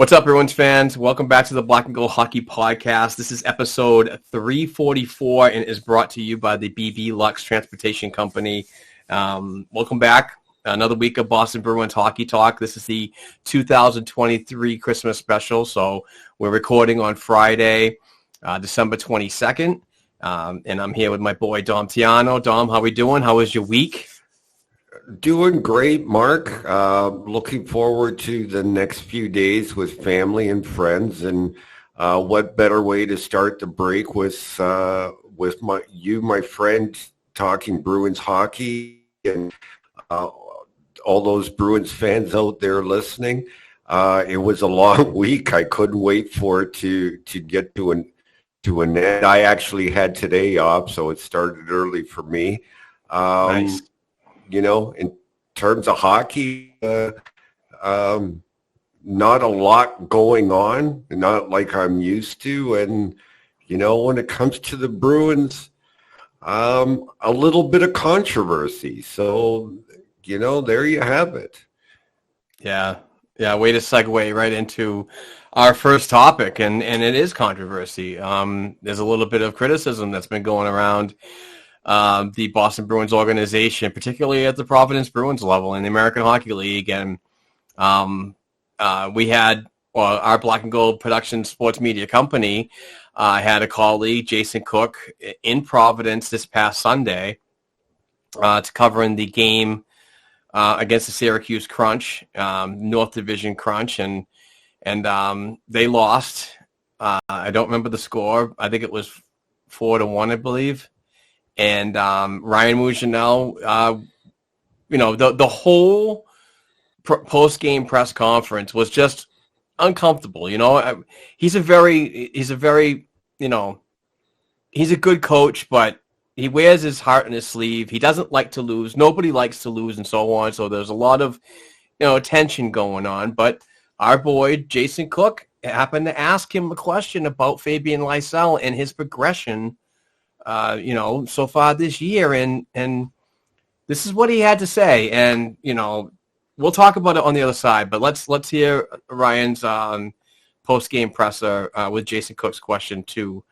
What's up, Bruins fans? Welcome back to the Black and Gold Hockey Podcast. This is episode 344 and is brought to you by the BB Lux Transportation Company. Welcome back. Another week of Boston Bruins Hockey Talk. This is the 2023 Christmas special. So we're recording on Friday, December 22nd. And I'm here with my boy, Dom Tiano. Dom, how we doing? How was your week? Doing great, Mark. Looking forward to the next few days with family and friends, and what better way to start the break with my friend, talking Bruins hockey, and all those Bruins fans out there listening. It was a long week. I couldn't wait for it to get to an end. I actually had today off, so it started early for me. Nice. You know, in terms of hockey, not a lot going on, not like I'm used to. And, you know, when it comes to the Bruins, a little bit of controversy. So, you know, there you have it. Yeah. Way to segue right into our first topic, and it is controversy. There's a little bit of criticism that's been going around the Boston Bruins organization, particularly at the Providence Bruins level in the American Hockey League. And we had our Black and Gold Production Sports Media Company had a colleague, Jason Cooke, in Providence this past Sunday to covering the game against the Syracuse Crunch, North Division Crunch, and they lost. I don't remember the score. I think it was 4-1, I believe. And Ryan Mougenel, you know, the whole post-game press conference was just uncomfortable. You know, he's a very, you know, he's a good coach, but he wears his heart on his sleeve. He doesn't like to lose. Nobody likes to lose, and so on. So there's a lot of, you know, tension going on. But our boy Jason Cooke happened to ask him a question about Fabian Lysell and his progression, you know, so far this year, and this is what he had to say. And, you know, we'll talk about it on the other side, but let's hear Ryan's post-game presser with Jason Cooke's question to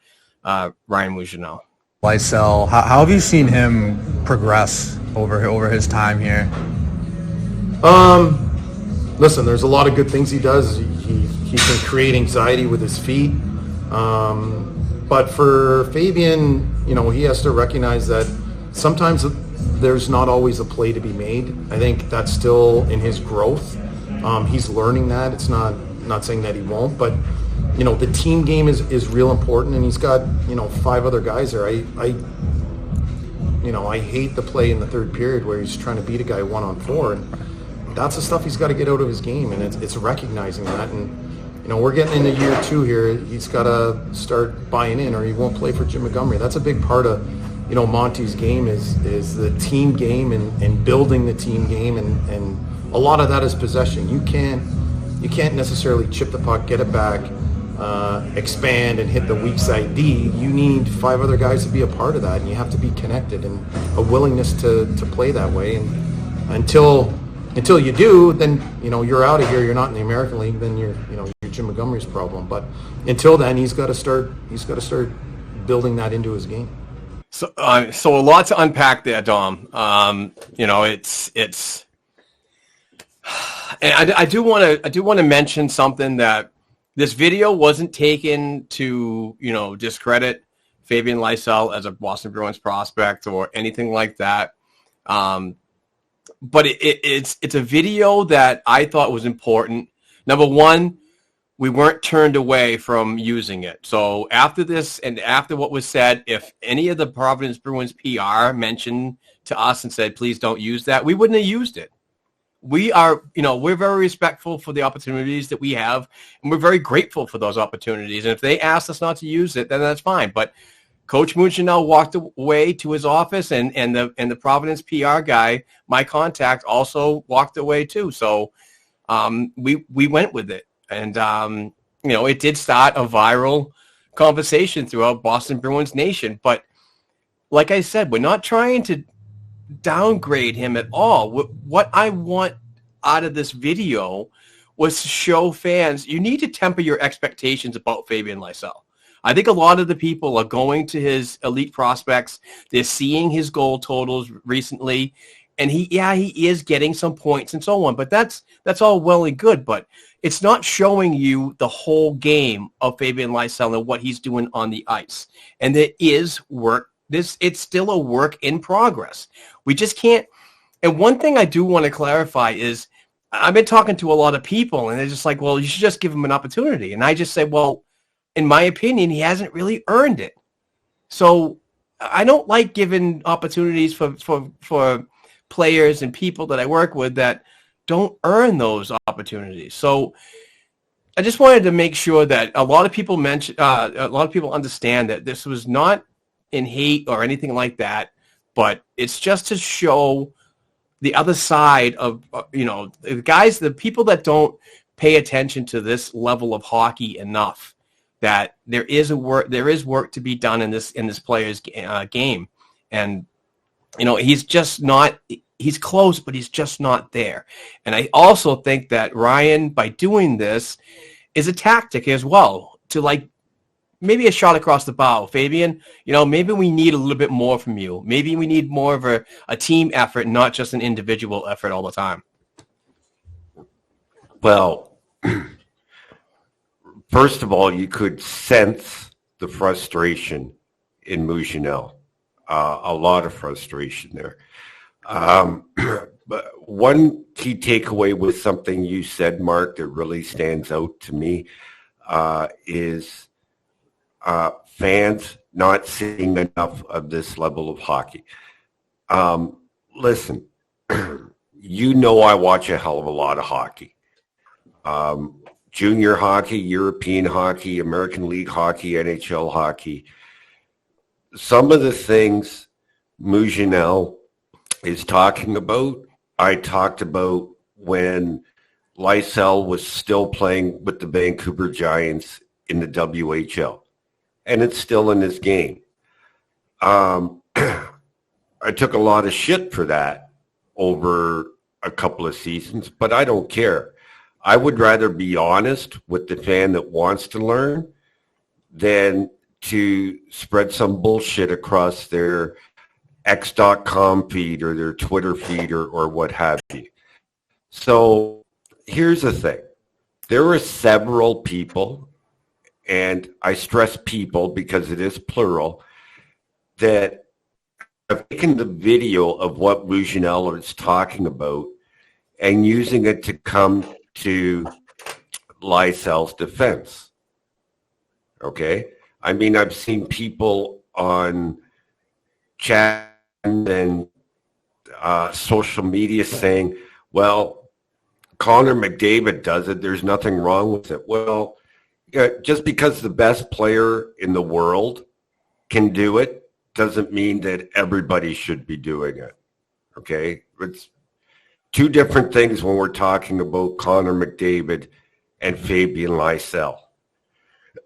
Ryan Mougenel. Lysell, how have you seen him progress over his time here? Listen, there's a lot of good things he does. He can create anxiety with his feet. But for Fabian, you know, he has to recognize that sometimes there's not always a play to be made. I think that's still in his growth. He's learning that. It's not saying that he won't, but, you know, the team game is real important, and he's got, you know, 5 other guys there. I hate the play in the third period where he's trying to beat a guy 1-on-4, and that's the stuff he's got to get out of his game, and it's recognizing that. And, you know, we're getting into year 2 here. He's got to start buying in, or he won't play for Jim Montgomery. That's a big part of, you know, Monty's game is the team game and building the team game, and a lot of that is possession. You can't necessarily chip the puck, get it back, expand and hit the weak side D. You need 5 other guys to be a part of that, and you have to be connected and a willingness to play that way. And until you do, then, you know, you're out of here. You're not in the American League. Then you're Jim Montgomery's problem. But until then, he's got to start building that into his game. So a lot to unpack there, Dom. You know, it's and I do want to mention something, that this video wasn't taken to, you know, discredit Fabian Lysell as a Boston Bruins prospect or anything like that. But it's a video that I thought was important. Number one, we weren't turned away from using it. So after this and after what was said, if any of the Providence Bruins PR mentioned to us and said, please don't use that, we wouldn't have used it. We are, you know, we're very respectful for the opportunities that we have, and we're very grateful for those opportunities. And if they asked us not to use it, then that's fine. But Coach Mougenel walked away to his office, and the Providence PR guy, my contact, also walked away too. So we went with it, and you know, it did start a viral conversation throughout Boston Bruins Nation. But like I said, we're not trying to downgrade him at all. What I want out of this video was to show fans you need to temper your expectations about Fabian Lysell. I think a lot of the people are going to his elite prospects. They're seeing his goal totals recently, and he is getting some points and so on. But that's all well and good, but it's not showing you the whole game of Fabian Lysell and what he's doing on the ice. And there is work. It's still a work in progress. We just can't. And one thing I do want to clarify is I've been talking to a lot of people, and they're just like, well, you should just give him an opportunity. And I just say, well, in my opinion, he hasn't really earned it. So I don't like giving opportunities for players and people that I work with that don't earn those opportunities. So I just wanted to make sure that a lot of people understand that this was not in hate or anything like that, but it's just to show the other side of, the people that don't pay attention to this level of hockey enough, that there is work to be done in this player's game. And, he's just not, he's close, but he's just not there. And I also think that Ryan, by doing this, is a tactic as well to maybe a shot across the bow. Fabian, maybe we need a little bit more from you. Maybe we need more of a team effort, not just an individual effort all the time. Well, first of all, you could sense the frustration in Mougenel. A lot of frustration there. But one key takeaway with something you said, Mark, that really stands out to me is fans not seeing enough of this level of hockey. Listen, I watch a hell of a lot of hockey. Junior hockey, European hockey, American League hockey, NHL hockey. Some of the things Mougenel is talking about, I talked about when Lysell was still playing with the Vancouver Giants in the WHL. And it's still in his game. I took a lot of shit for that over a couple of seasons, but I don't care. I would rather be honest with the fan that wants to learn than to spread some bullshit across their X.com feed or their Twitter feed or what have you. So here's the thing. There are several people, and I stress people because it is plural, that have taken the video of what Mougenel is talking about and using it to come to Lysell's defense. Okay? I mean, I've seen people on chat and social media saying, well, Connor McDavid does it. There's nothing wrong with it. Well, just because the best player in the world can do it doesn't mean that everybody should be doing it. Okay? It's two different things when we're talking about Connor McDavid and Fabian Lysell.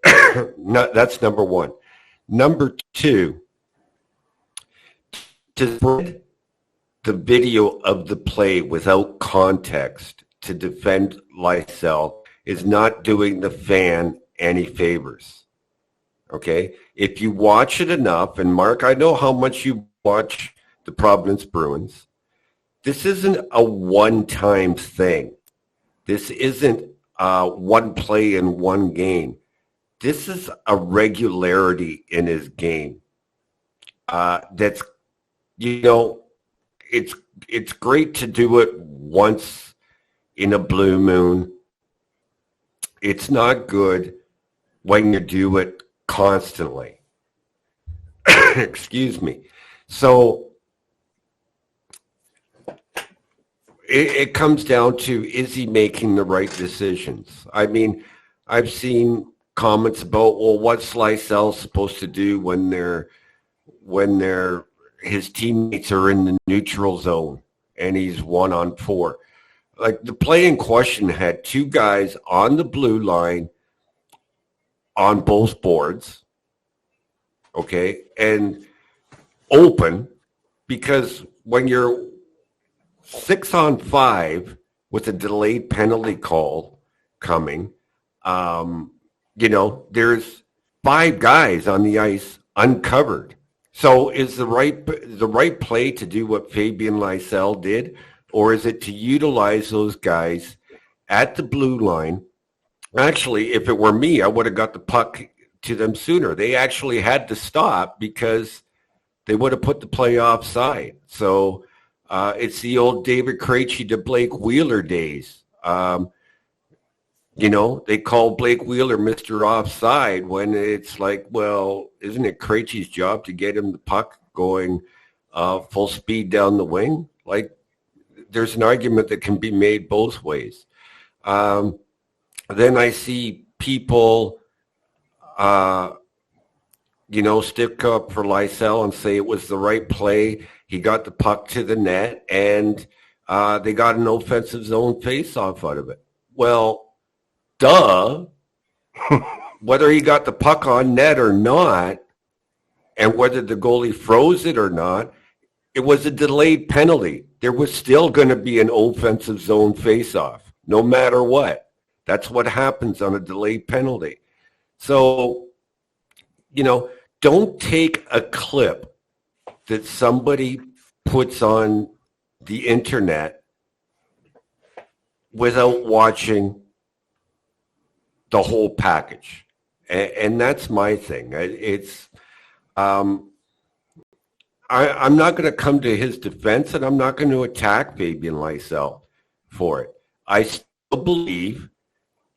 That's number one. Number two, to spread the video of the play without context to defend Lysell is not doing the fan any favors. Okay? If you watch it enough, and Mark, I know how much you watch the Providence Bruins, this isn't a one-time thing. This isn't one play in one game. This is a regularity in his game. That's, it's great to do it once in a blue moon. It's not good when you do it constantly. Excuse me. So it comes down to, is he making the right decisions? I mean, I've seen comments about, well, what's Lysell supposed to do when his teammates are in the neutral zone and he's 1-on-4. Like, the play in question had two guys on the blue line on both boards, okay, and open, because when you're 6-on-5 with a delayed penalty call coming, there's 5 guys on the ice uncovered. So is the right play to do what Fabian Lysell did, or is it to utilize those guys at the blue line? Actually, if it were me, I would have got the puck to them sooner. They actually had to stop because they would have put the play offside. So it's the old David Krejci to Blake Wheeler days. They call Blake Wheeler Mr. Offside when it's like, well, isn't it Krejci's job to get him the puck going full speed down the wing? Like, there's an argument that can be made both ways. Then I see people, stick up for Lysell and say it was the right play. He got the puck to the net, and they got an offensive zone face-off out of it. Well, duh. Whether he got the puck on net or not, and whether the goalie froze it or not, it was a delayed penalty. There was still going to be an offensive zone face-off, no matter what. That's what happens on a delayed penalty. So, don't take a clip that somebody puts on the internet without watching the whole package. And that's my thing. I'm not going to come to his defense, and I'm not going to attack Fabian Lysell for it. I still believe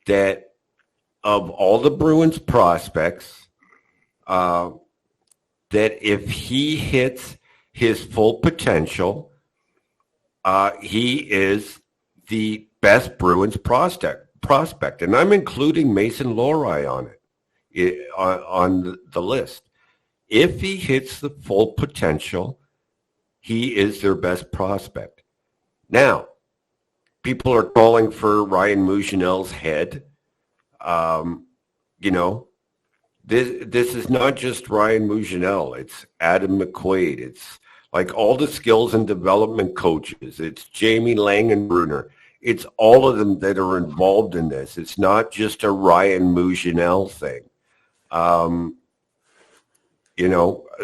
that of all the Bruins prospects, that if he hits his full potential, he is the best Bruins prospect. And I'm including Mason Lohrei on the list. If he hits the full potential, he is their best prospect. Now, people are calling for Ryan Mougenel's head. This is not just Ryan Mougenel. It's Adam McQuaid. It's like all the skills and development coaches. It's Jamie Langenbrunner. It's all of them that are involved in this. It's not just a Ryan Mougenel thing.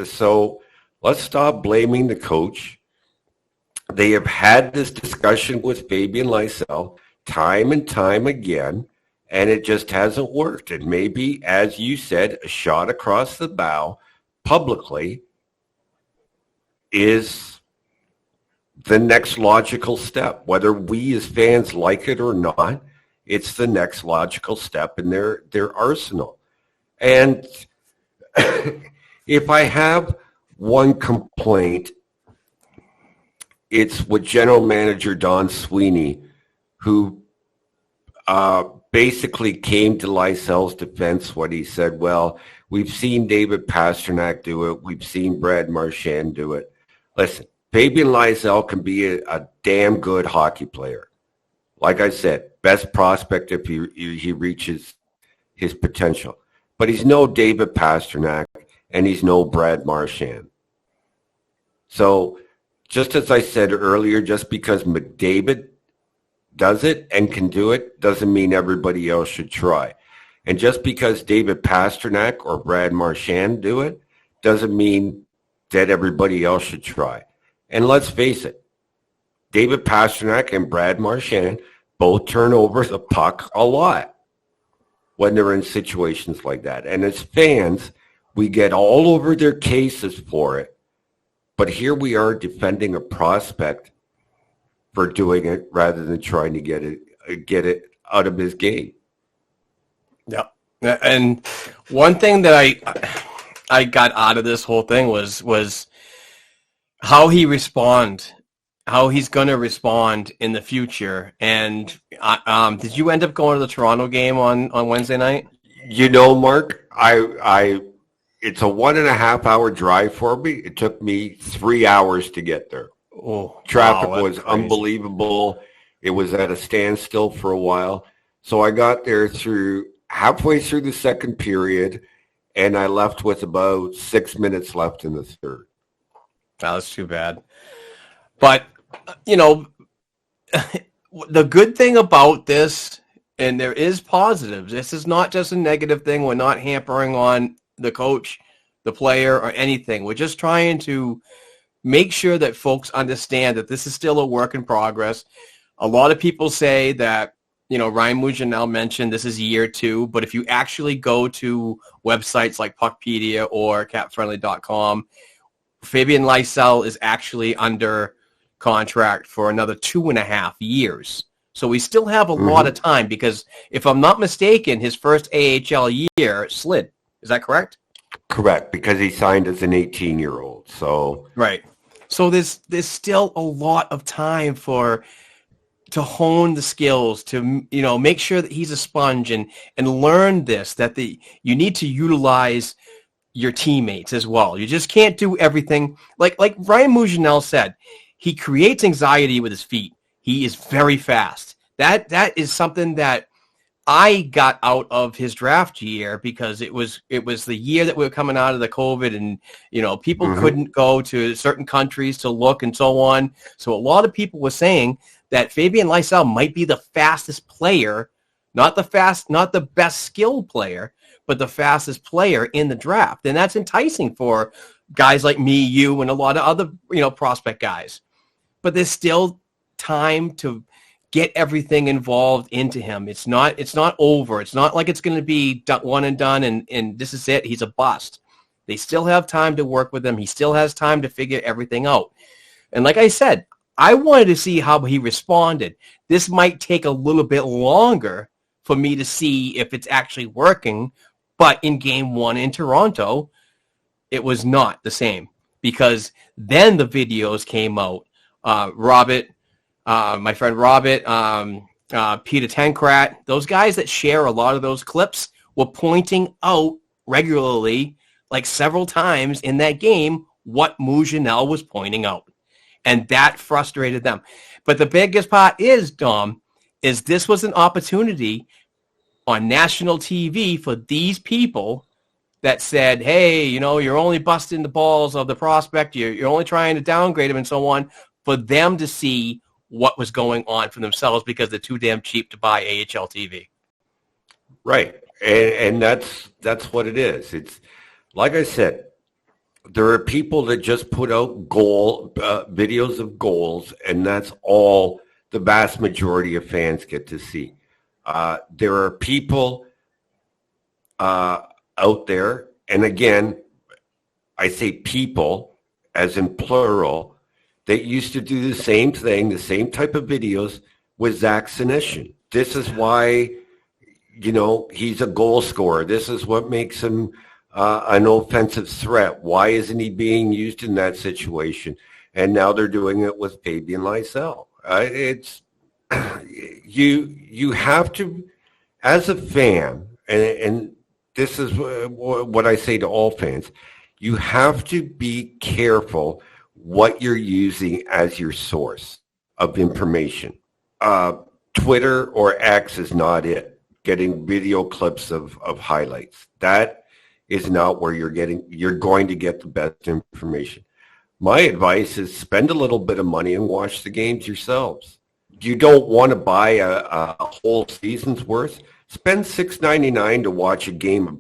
So let's stop blaming the coach. They have had this discussion with Fabian Lysell time and time again, and it just hasn't worked. And maybe, as you said, a shot across the bow publicly is the next logical step. Whether we as fans like it or not, it's the next logical step in their arsenal. And if I have one complaint, it's with General Manager Don Sweeney, who basically came to Lysell's defense when he said, well, we've seen David Pastrnak do it. We've seen Brad Marchand do it. Listen, Fabian Lysell can be a damn good hockey player. Like I said, best prospect if he reaches his potential. But he's no David Pastrnak, and he's no Brad Marchand. So just as I said earlier, just because McDavid does it and can do it doesn't mean everybody else should try. And just because David Pastrnak or Brad Marchand do it doesn't mean that everybody else should try. And let's face it, David Pastrnak and Brad Marchand both turn over the puck a lot when they're in situations like that. And as fans, we get all over their cases for it. But here we are defending a prospect for doing it rather than trying to get it out of his game. Yeah. And one thing that I got out of this whole thing was how he how he's going to respond in the future. And did you end up going to the Toronto game on Wednesday night? Mark, it's a 1.5 hour drive for me. It took me 3 hours to get there. Oh, traffic wow, was crazy. Unbelievable. It was at a standstill for a while. So I got there halfway through the second period, and I left with about 6 minutes left in the third. Oh, that's too bad. But, the good thing about this, and there is positives. This is not just a negative thing. We're not hampering on the coach, the player, or anything. We're just trying to make sure that folks understand that this is still a work in progress. A lot of people say that, Ryan Mougenel mentioned this is year 2, but if you actually go to websites like Puckpedia or capfriendly.com, Fabian Lysell is actually under contract for another 2.5 years. So we still have a lot of time because, if I'm not mistaken, his first AHL year slid. Is that correct? Correct, because he signed as an 18-year-old. So right. So there's still a lot of time to hone the skills, to make sure that he's a sponge and learn this, that you need to utilize your teammates as well. You just can't do everything. Like Ryan Mougenel said, he creates anxiety with his feet. He is very fast. That is something that I got out of his draft year, because it was the year that we were coming out of the COVID, and people couldn't go to certain countries to look and so on. So a lot of people were saying that Fabian Lysell might be the fastest player, not the best skilled player, but the fastest player in the draft. And that's enticing for guys like me, you, and a lot of other prospect guys. But there's still time to get everything involved into him. It's not over. It's not like it's going to be one and done and this is it. He's a bust. They still have time to work with him. He still has time to figure everything out. And like I said, I wanted to see how he responded. This might take a little bit longer for me to see if it's actually working. But in game 1 in Toronto, it was not the same, because then the videos came out. My friend Robert, Peter Tenkrat, those guys that share a lot of those clips were pointing out regularly, like several times in that game, what Mougenel was pointing out. And that frustrated them. But the biggest part is, Dom, is this was an opportunity on national TV for these people that said, hey, you're only busting the balls of the prospect. You're only trying to downgrade him and so on, for them to see what was going on for themselves, because they're too damn cheap to buy AHL TV. right, and that's what it is. It's like I said, there are people that just put out videos of goals, and that's all the vast majority of fans get to see. There are people out there, and again, I say people as in plural, that used to do the same thing, the same type of videos with Zach Senyshyn. This is why, he's a goal scorer. This is what makes him an offensive threat. Why isn't he being used in that situation? And now they're doing it with Fabian Lysell. It's you have to, as a fan, and this is what I say to all fans, you have to be careful what you're using as your source of information. Twitter or X is not it. Getting video clips of highlights. That is not where you're going to get the best information. My advice is spend a little bit of money and watch the games yourselves. You don't want to buy a whole season's worth. Spend $6.99 to watch a game of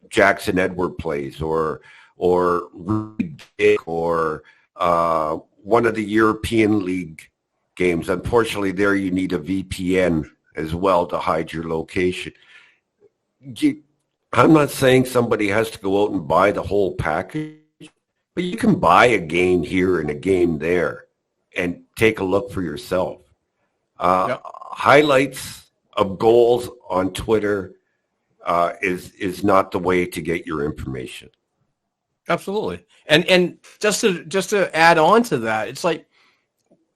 Jackson Edward plays or Reed Dick or one of the European League games. Unfortunately, there you need a VPN as well to hide your location. I'm not saying somebody has to go out and buy the whole package, but you can buy a game here and a game there and take a look for yourself. Highlights of goals on Twitter is not the way to get your information. Absolutely. And just to add on to that, it's like,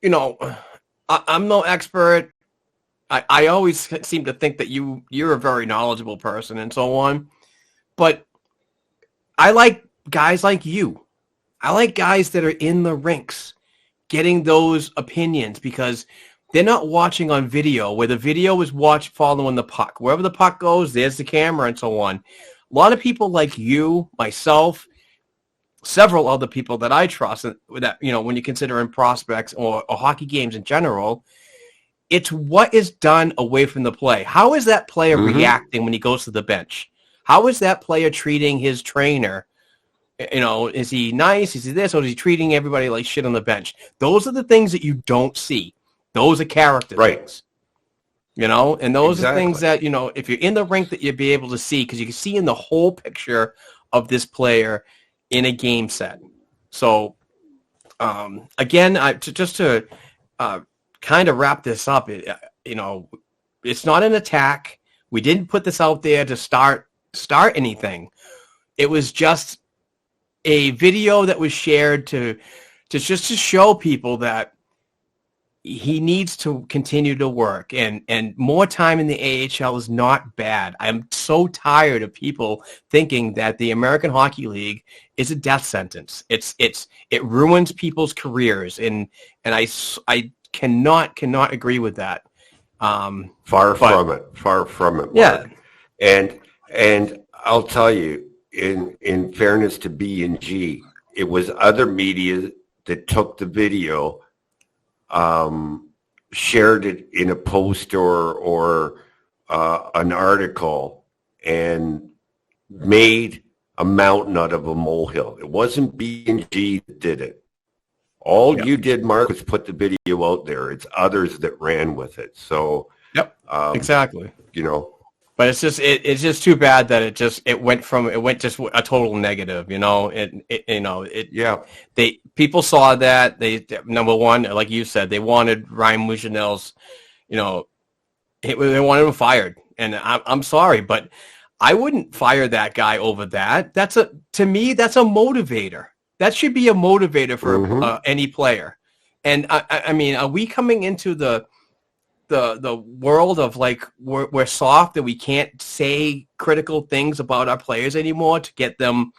I'm no expert. I always seem to think that you're a very knowledgeable person and so on. But I like guys like you. I like guys that are in the rinks getting those opinions, because they're not watching on video, where the video is following the puck. Wherever the puck goes, there's the camera and so on. A lot of people like you, myself, several other people that I trust, that when you consider in prospects or hockey games in general, It's what is done away from the play. How is that player reacting when he goes to the bench? How is that player treating his trainer? You know, is he nice? Is he this? Or is he treating everybody like shit on the bench? Those are the things that you don't see. Those are character things. You know, and those are things that, you know, if you're in the rink that you'll be able to see, because you can see in the whole picture of this player in a game set. So, again, just to kind of wrap this up, you know, it's not an attack. We didn't put this out there to start anything. It was just a video that was shared to show people that he needs to continue to work, and more time in the AHL is not bad. I'm so tired of people thinking that the American Hockey League is a death sentence. It ruins people's careers, and I cannot agree with that. Far from it. Mark. Yeah. And I'll tell you, in fairness to B&G, it was other media that took the video, shared it in a post or an article, and made a mountain out of a molehill. It wasn't B&G that did it. All you did, Mark, was put the video out there. It's others that ran with it. So, exactly. You know, but it's just too bad that it went just a total negative. You know, people saw that. They, number one, like you said, they wanted Ryan Mougenel's, you know, they wanted him fired, and I'm sorry, but I wouldn't fire that guy over that. To me, that's a motivator. That should be a motivator for any player. And I mean, are we coming into the world of like we're soft and we can't say critical things about our players anymore to get them,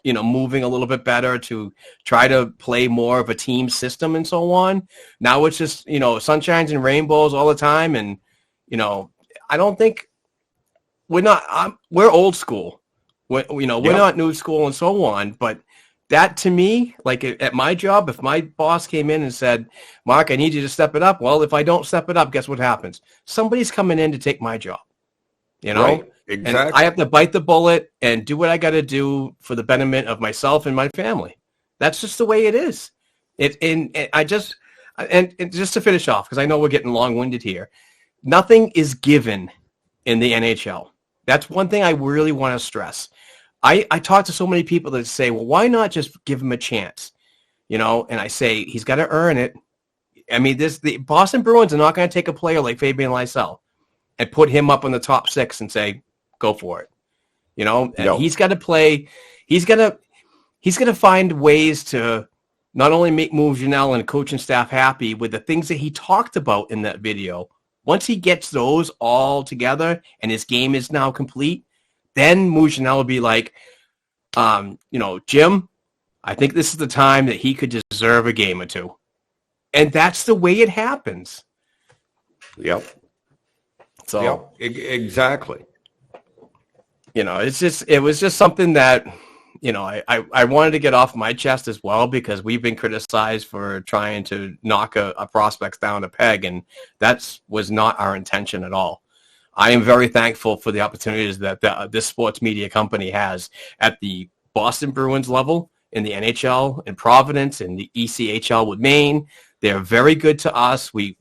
you know, moving a little bit better, to try to play more of a team system and so on? Now it's just, you know, sunshines and rainbows all the time, and you know, I don't think we're old school. We're not new school and so on, but that, to me, like at my job, if my boss came in and said, Mark, I need you to step it up. Well, if I don't step it up, guess what happens? Somebody's coming in to take my job, you know? Right. Exactly. And I have to bite the bullet and do what I got to do for the betterment of myself and my family. That's just the way it is. And just to finish off, because I know we're getting long-winded here, nothing is given in the NHL. That's one thing I really want to stress. I talk to so many people that say, well, why not just give him a chance? You know, and I say, he's got to earn it. I mean, the Boston Bruins are not going to take a player like Fabian Lysell and put him up on the top six and say, go for it. You know, no. He's got to play. He's going to find ways to not only make Mougenel and coaching staff happy with the things that he talked about in that video. Once he gets those all together and his game is now complete, then Mougenel will be like, you know, Jim, I think this is the time that he could deserve a game or two. And that's the way it happens. Yep. So exactly. You know, it was just something that, you know, I wanted to get off my chest as well, because we've been criticized for trying to knock a prospect down a peg, and that was not our intention at all. I am very thankful for the opportunities that this sports media company has at the Boston Bruins level, in the NHL, in Providence, in the ECHL with Maine. They're very good to us. We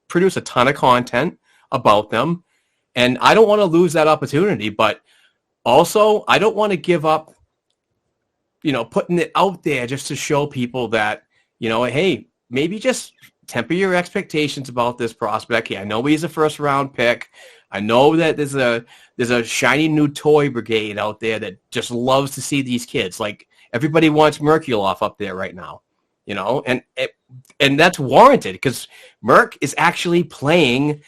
produce a ton of content about them, and I don't want to lose that opportunity, but also I don't want to give up, you know, putting it out there just to show people that, you know, hey, maybe just temper your expectations about this prospect. I know he's a first-round pick. I know that there's a shiny new toy brigade out there that just loves to see these kids. Like, everybody wants Merkulov up there right now, you know, and that's warranted, because Merk is actually playing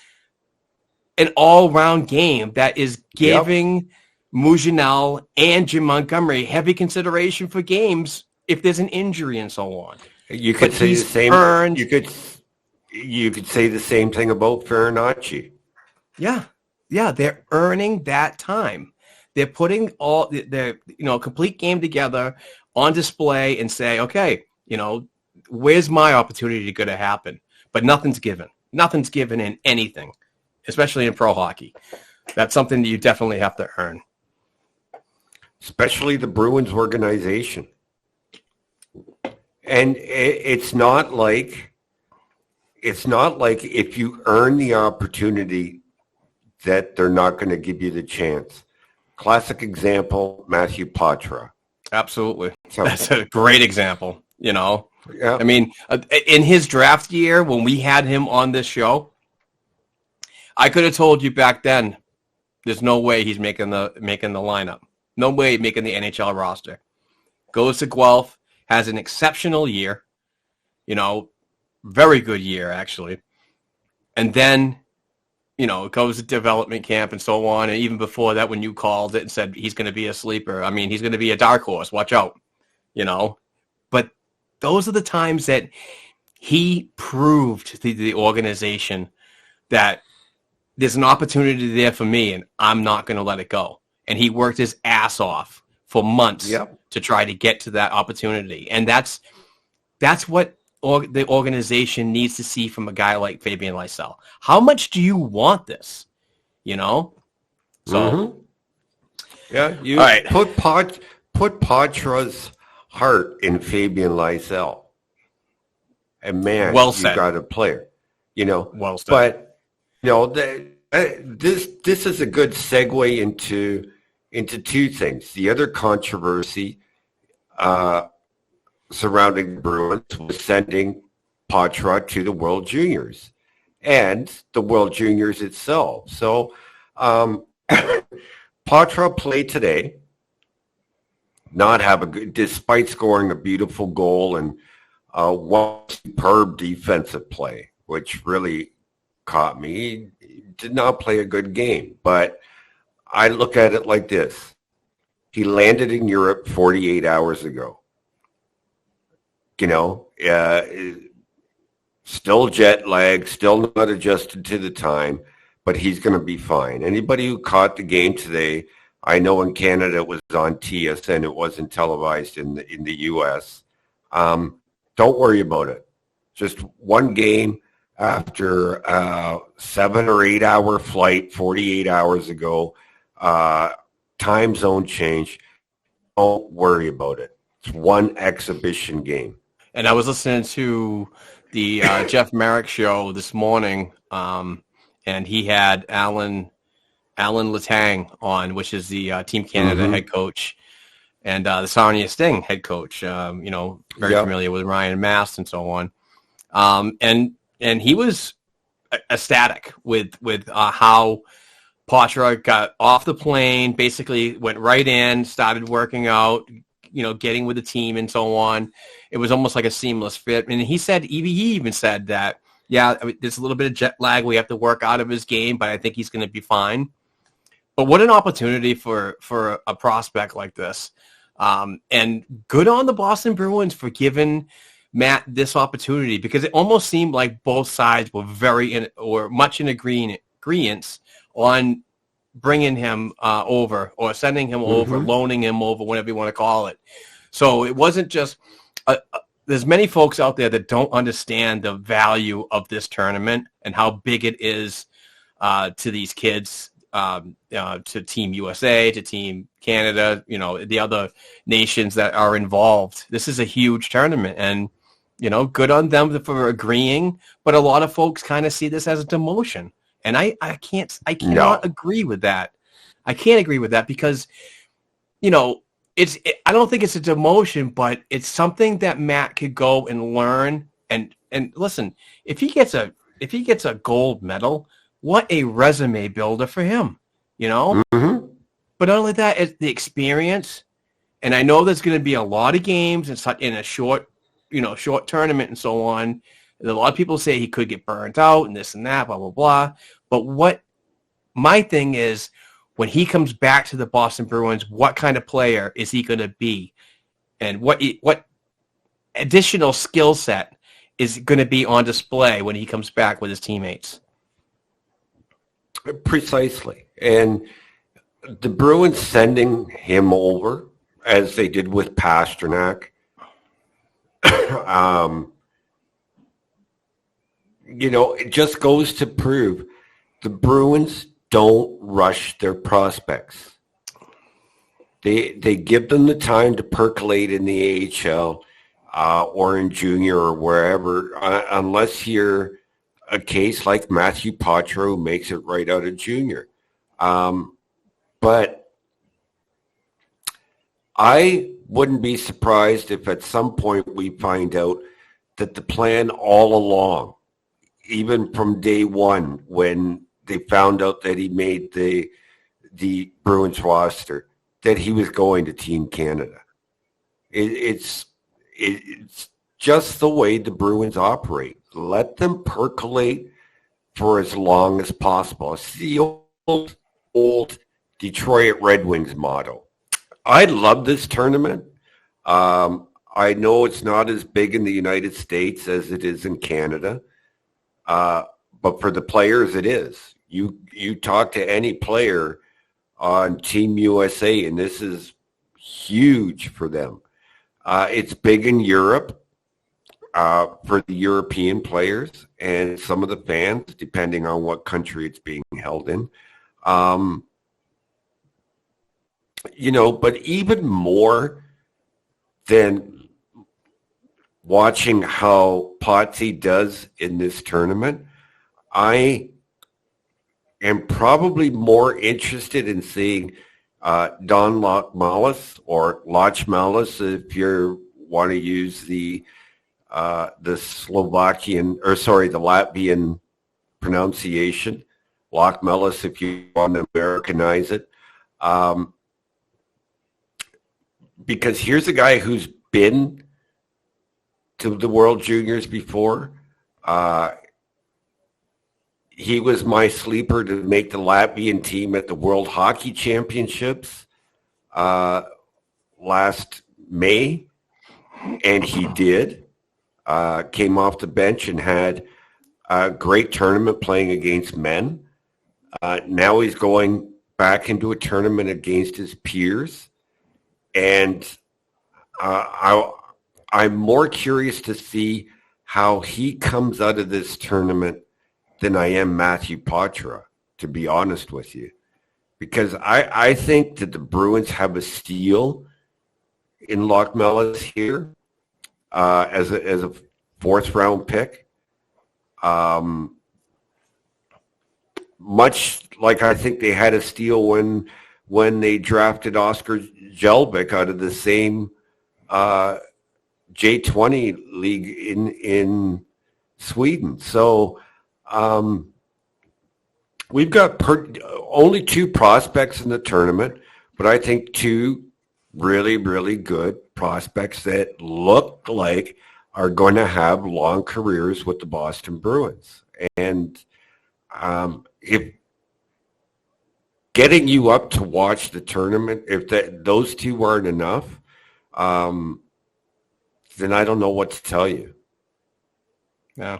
an all-round game that is giving Mougenel and Jim Montgomery heavy consideration for games if there's an injury and so on. You could say the same. You could say the same thing about Farinacci. Yeah, they're earning that time. They're putting all their, you know, complete game together on display and say, okay, you know, where's my opportunity going to happen? But nothing's given. Nothing's given in anything, especially in pro hockey. That's something that you definitely have to earn. Especially the Bruins organization. And it's not like if you earn the opportunity that they're not going to give you the chance. Classic example, Matthew Poitras. Absolutely. So, that's a great example, you know. Yeah. I mean, in his draft year, when we had him on this show, I could have told you back then, there's no way he's making the lineup. No way making the NHL roster. Goes to Guelph, has an exceptional year, you know, very good year, actually. And then, you know, goes to development camp and so on. And even before that, when you called it and said he's going to be a sleeper, I mean, he's going to be a dark horse. Watch out, you know. But those are the times that he proved to the organization that there's an opportunity there for me, and I'm not going to let it go. And he worked his ass off for months to try to get to that opportunity. And that's what the organization needs to see from a guy like Fabian Lysell. How much do you want this? You know? So, yeah, you all right. put Poitras' heart in Fabian Lysell. And man, well you said. got a player, you know. Well said. But you know, this is a good segue into two things. The other controversy surrounding the Bruins was sending Poitras to the World Juniors and the World Juniors itself. So Poitras played today, not have a good, despite scoring a beautiful goal and one superb defensive play, which really caught me. He did not play a good game, but I look at it like this. He landed in Europe 48 hours ago. You know, still jet lagged, still not adjusted to the time, but he's going to be fine. Anybody who caught the game today, I know in Canada it was on TSN, it wasn't televised in the U.S. Don't worry about it. Just one game after 7 or 8 hour flight 48 hours ago, time zone change. Don't worry about it. It's one exhibition game. And I was listening to the Jeff Merrick show this morning, and he had Alan Letang on, which is the Team Canada head coach, and the Sarnia Sting head coach. You know, very familiar with Ryan Mast and so on. And he was ecstatic with how Poitras got off the plane, basically went right in, started working out, you know, getting with the team and so on. It was almost like a seamless fit. And he even said that, yeah, I mean, there's a little bit of jet lag. We have to work out of his game, but I think he's going to be fine. But what an opportunity for a prospect like this. And good on the Boston Bruins for giving Matt this opportunity, because it almost seemed like both sides were much in agreement on bringing him over or sending him over, loaning him over, whatever you want to call it. So it wasn't just there's many folks out there that don't understand the value of this tournament and how big it is to these kids, to Team USA, to Team Canada, you know, the other nations that are involved. This is a huge tournament, and you know, good on them for agreeing. But a lot of folks kind of see this as a demotion. And I cannot agree with that. I can't agree with that because, you know, I don't think it's a demotion, but it's something that Matt could go and learn. And listen, if he gets a gold medal, what a resume builder for him, you know? But not only that, it's the experience. And I know there's going to be a lot of games in a short tournament and so on. And a lot of people say he could get burnt out and this and that, blah, blah, blah. But what my thing is, when he comes back to the Boston Bruins, what kind of player is he going to be? And what additional skill set is going to be on display when he comes back with his teammates? Precisely. And the Bruins sending him over, as they did with it just goes to prove the Bruins don't rush their prospects. They give them the time to percolate in the AHL or in junior or wherever, unless you're a case like Matthew Poitras who makes it right out of junior. But I wouldn't be surprised if at some point we find out that the plan all along, even from day one when they found out that he made the Bruins roster, that he was going to Team Canada. It's just the way the Bruins operate. Let them percolate for as long as possible. It's the old Detroit Red Wings motto. I love this tournament. I know it's not as big in the United States as it is in Canada, but for the players it is. You talk to any player on Team USA, and this is huge for them. It's big in Europe for the European players and some of the fans, depending on what country it's being held in. But even more than watching how Potsy does in this tournament, I am probably more interested in seeing Don Lochmalis, or Lochmalis, if you want to use the Latvian pronunciation. Lochmalis, if you want to Americanize it. Because here's a guy who's been to the World Juniors before. He was my sleeper to make the Latvian team at the World Hockey Championships last May, and he did. Came off the bench and had a great tournament playing against men. Now he's going back into a tournament against his peers, and I'm more curious to see how he comes out of this tournament than I am Matthew Poitras, to be honest with you. Because I think that the Bruins have a steal in Lochmalis here as a fourth-round pick. Much like I think they had a steal when they drafted Oscar Jelbeck out of the same J20 league in Sweden. So we've got only two prospects in the tournament, but I think two really, really good prospects that look like are going to have long careers with the Boston Bruins. And if getting you up to watch the tournament, if those two aren't enough, then I don't know what to tell you. Yeah.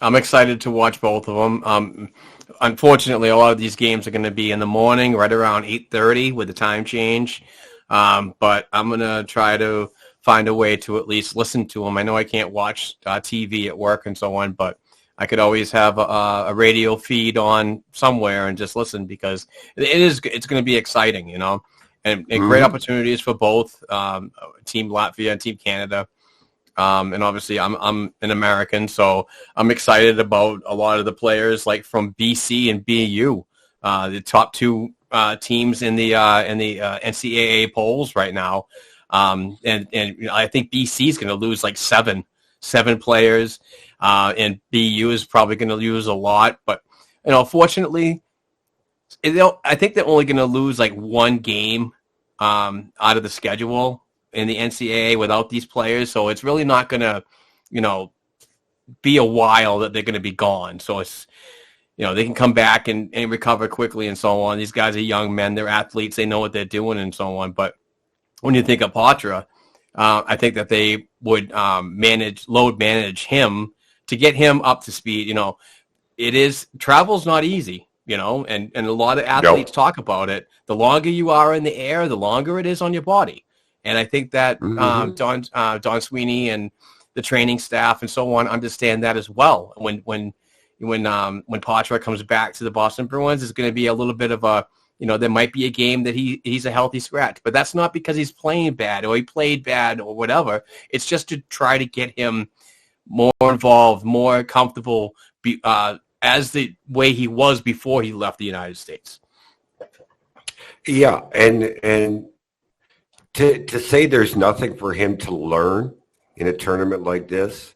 I'm excited to watch both of them. Unfortunately, a lot of these games are going to be in the morning, right around 8:30 with the time change. But I'm going to try to find a way to at least listen to them. I know I can't watch TV at work and so on, but I could always have a radio feed on somewhere and just listen, because it's going to be exciting, and great opportunities for both Team Latvia and Team Canada. And obviously I'm an American, so I'm excited about a lot of the players like from BC and BU, the top two teams in the NCAA polls right now. And I think BC is going to lose like seven players, and BU is probably going to lose a lot. But fortunately, I think they're only going to lose like one game out of the schedule in the NCAA without these players. So it's really not going to, be a while that they're going to be gone. So it's, they can come back and recover quickly and so on. These guys are young men. They're athletes. They know what they're doing and so on. But when you think of Poitras, I think that they would load manage him to get him up to speed. Travel's not easy, and a lot of athletes talk about it. The longer you are in the air, the longer it is on your body. And I think that Don Sweeney and the training staff and so on understand that as well. When Poitras comes back to the Boston Bruins, it's going to be a little bit of a, there might be a game that he's a healthy scratch, but that's not because he's playing bad or he played bad or whatever. It's just to try to get him more involved, more comfortable, as the way he was before he left the United States. Yeah, and to say there's nothing for him to learn in a tournament like this,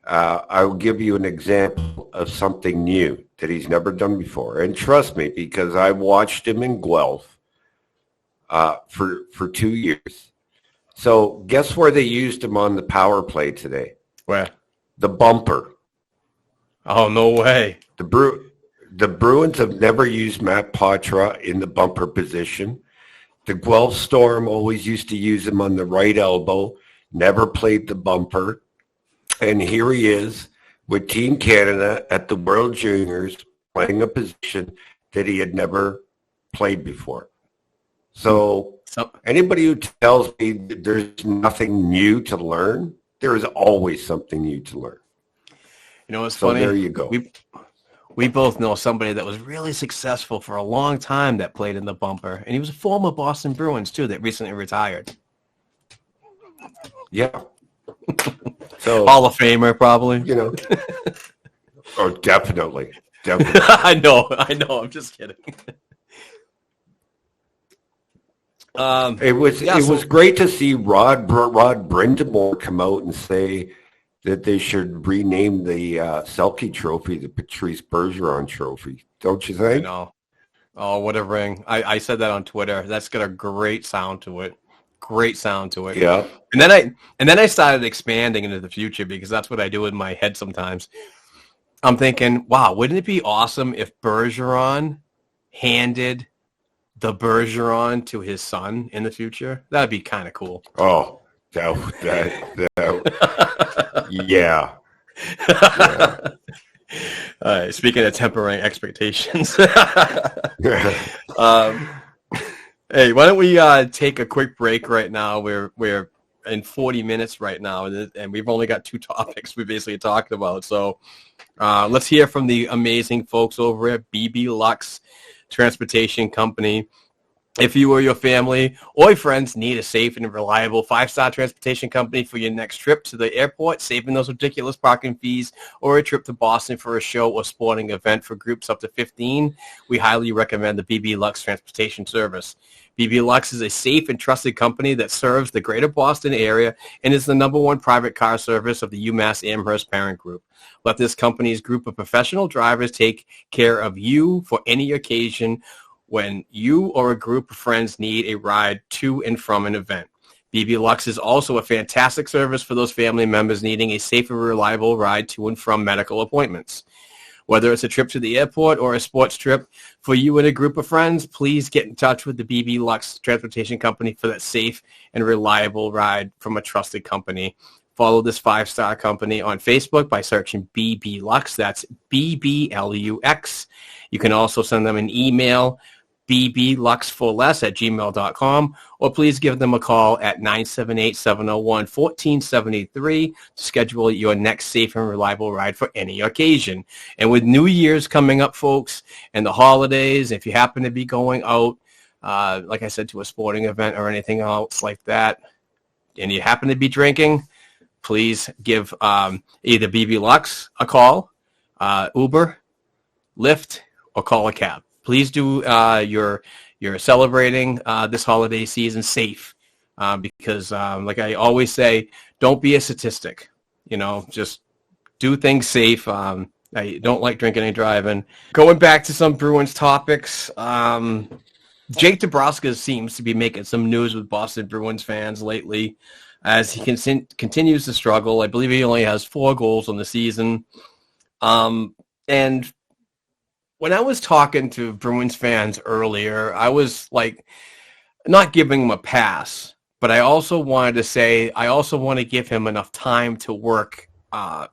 I will give you an example of something new that he's never done before. And trust me, because I watched him in Guelph for 2 years. So guess where they used him on the power play today? Where? The bumper. Oh, no way. The Bruins have never used Matt Poitras in the bumper position. The Guelph Storm always used to use him on the right elbow, never played the bumper. And here he is with Team Canada at the World Juniors playing a position that he had never played before. So anybody who tells me that there's nothing new to learn, there is always something new to learn. It's funny. There you go. We both know somebody that was really successful for a long time that played in the bumper, and he was a former Boston Bruins too that recently retired. Yeah. So Hall of Famer, probably. Oh, definitely. I know. I'm just kidding. It was great to see Rod Brindamore come out and say that they should rename the Selke Trophy the Patrice Bergeron Trophy. Don't you think? I know. Oh, what a ring. I said that on Twitter. That's got a great sound to it. Yeah. And then I started expanding into the future because that's what I do in my head sometimes. I'm thinking, wow, wouldn't it be awesome if Bergeron handed the Bergeron to his son in the future? That'd be kind of cool. Oh, yeah. All right, speaking of tempering expectations. Hey, why don't we take a quick break right now? We're in 40 minutes right now, and we've only got 2 topics we basically talked about. So let's hear from the amazing folks over at BB Lux Transportation Company. If you or your family or your friends need a safe and reliable 5-star transportation company for your next trip to the airport, saving those ridiculous parking fees, or a trip to Boston for a show or sporting event for groups up to 15, we highly recommend the BB Lux Transportation Service. BB Lux is a safe and trusted company that serves the greater Boston area and is the #1 private car service of the UMass Amherst parent group. Let this company's group of professional drivers take care of you for any occasion when you or a group of friends need a ride to and from an event. BB Lux is also a fantastic service for those family members needing a safe and reliable ride to and from medical appointments. Whether it's a trip to the airport or a sports trip for you and a group of friends, please get in touch with the BB Lux Transportation Company for that safe and reliable ride from a trusted company. Follow this 5-star company on Facebook by searching BB Lux. That's BBLUX. You can also send them an email, bbluxforless@gmail.com, or please give them a call at 978-701-1473 to schedule your next safe and reliable ride for any occasion. And with New Year's coming up, folks, and the holidays, if you happen to be going out, like I said, to a sporting event or anything else like that, and you happen to be drinking, please give either BB Lux a call, Uber, Lyft, or call a cab. Please do you're celebrating this holiday season safe because, like I always say, don't be a statistic. Just do things safe. I don't like drinking and driving. Going back to some Bruins topics, Jake DeBrusk seems to be making some news with Boston Bruins fans lately as he continues to struggle. I believe he only has 4 goals on the season. And when I was talking to Bruins fans earlier, I was like not giving him a pass, but I also wanted to say I also want to give him enough time to work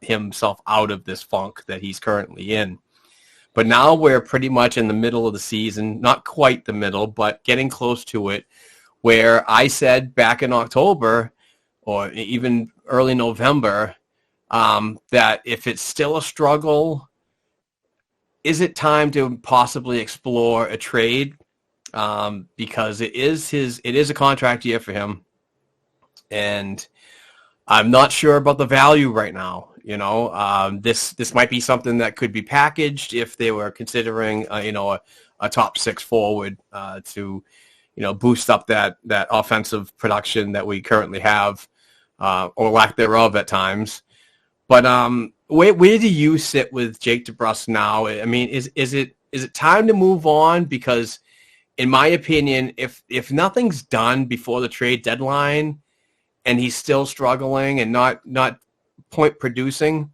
himself out of this funk that he's currently in. But now we're pretty much in the middle of the season, not quite the middle, but getting close to it, where I said back in October or even early November that if it's still a struggle, is it time to possibly explore a trade? Because it is a contract year for him, and I'm not sure about the value right now. This might be something that could be packaged if they were considering, a top six forward to, boost up that offensive production that we currently have, or lack thereof at times. But where do you sit with Jake DeBrusk now? I mean, is it time to move on? Because in my opinion, if nothing's done before the trade deadline and he's still struggling and not point producing,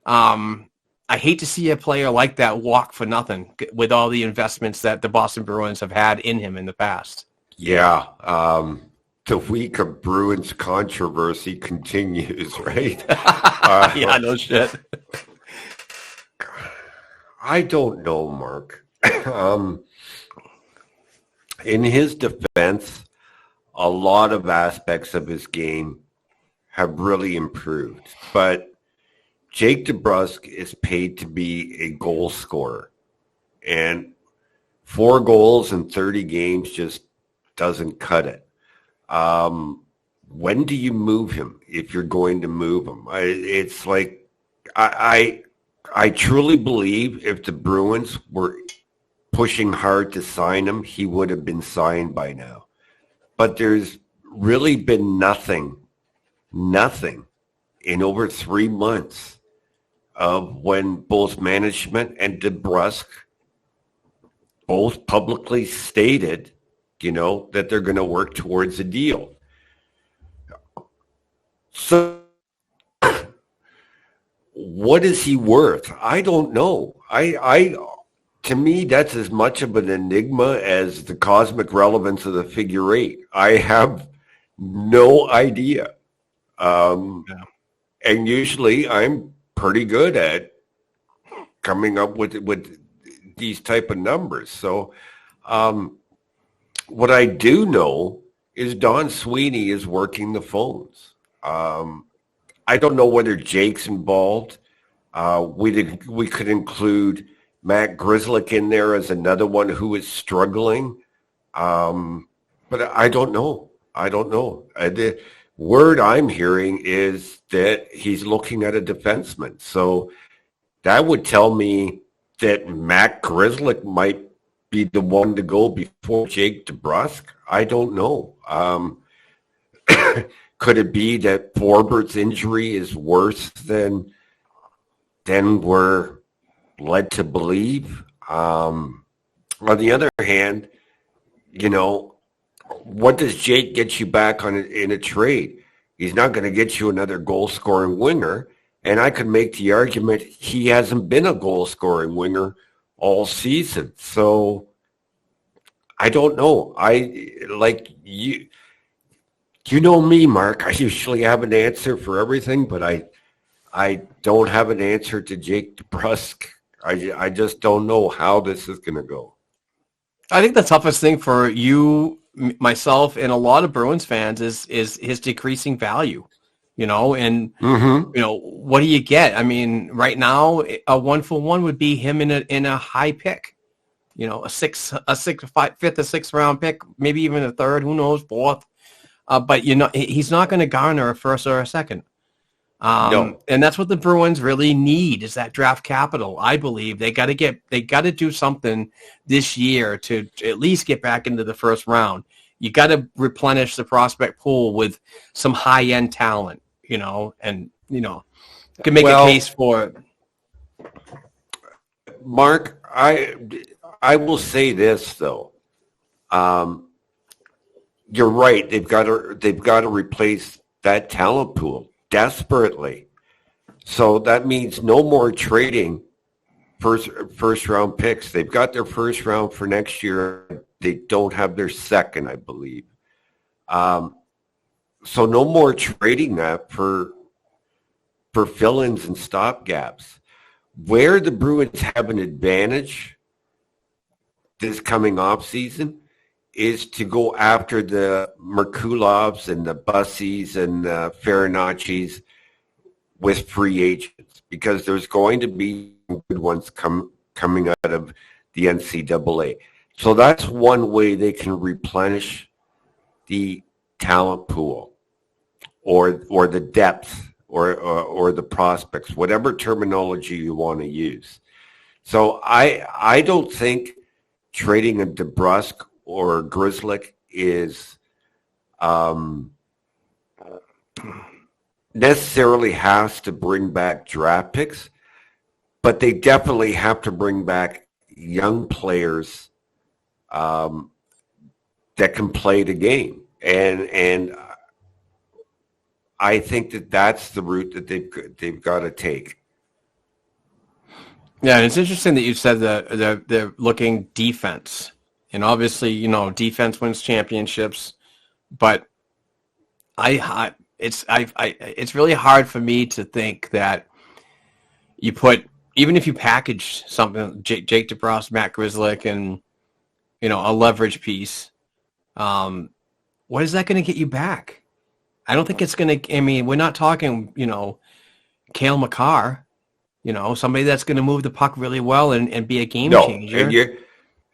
I hate to see a player like that walk for nothing with all the investments that the Boston Bruins have had in him in the past. Yeah. The week of Bruins controversy continues, right? Yeah, no shit. I don't know, Mark. In his defense, a lot of aspects of his game have really improved. But Jake DeBrusk is paid to be a goal scorer. And 4 goals in 30 games just doesn't cut it. When do you move him if you're going to move him? It's like I truly believe if the Bruins were pushing hard to sign him, he would have been signed by now. But there's really been nothing in over 3 months of when both management and DeBrusk both publicly stated, that they're going to work towards a deal. So what is he worth? I don't know. To me, that's as much of an enigma as the cosmic relevance of the figure 8. I have no idea. And usually I'm pretty good at coming up with these type of numbers. So what I do know is Don Sweeney is working the phones. I don't know whether Jake's involved. We could include Matt Grzelcyk in there as another one who is struggling. But I don't know. The word I'm hearing is that he's looking at a defenseman. So that would tell me that Matt Grzelcyk might be the one to go before Jake DeBrusk. I don't know. Could it be that Forbert's injury is worse than we're led to believe? On the other hand, what does Jake get you back in a trade? He's not going to get you another goal-scoring winger, and I could make the argument he hasn't been a goal-scoring winger all season. So I don't know. You know me, Mark. I usually have an answer for everything, but I don't have an answer to Jake DeBrusk. I just don't know how this is going to go. I think the toughest thing for you, myself, and a lot of Bruins fans is his decreasing value. And what do you get? I mean, right now, a 1-for-1 would be him in a high pick. A fifth or sixth round pick, maybe even a third. Who knows, fourth? But he's not going to garner a first or a second. No. And that's what the Bruins really need is that draft capital. I believe they got to do something this year to at least get back into the first round. You got to replenish the prospect pool with some high end talent, and can make a case for it. Mark, I will say this though. You're right. They've got to replace that talent pool desperately. So that means no more trading first round picks. They've got their first round for next year. They don't have their second, I believe. So no more trading that for fill-ins and stopgaps. Where the Bruins have an advantage this coming off season is to go after the Merkulovs and the Bussies and the Farinaccis with free agents, because there's going to be good ones coming out of the NCAA. So that's one way they can replenish the talent pool, or the depth, or the prospects, whatever terminology you want to use. So I don't think trading a DeBrusk or Grzelcyk is necessarily has to bring back draft picks, but they definitely have to bring back young players that can play the game. And I think that's the route that they've got to take. Yeah, and it's interesting that you said that they're looking defense, and obviously, defense wins championships. But it's really hard for me to think that you put, even if you package something, Jake DeBrusk, Matt Grzelcyk, and a leverage piece, what is that going to get you back? I don't think it's going to. I mean, we're not talking, Cale Makar, somebody that's going to move the puck really well and be a game changer.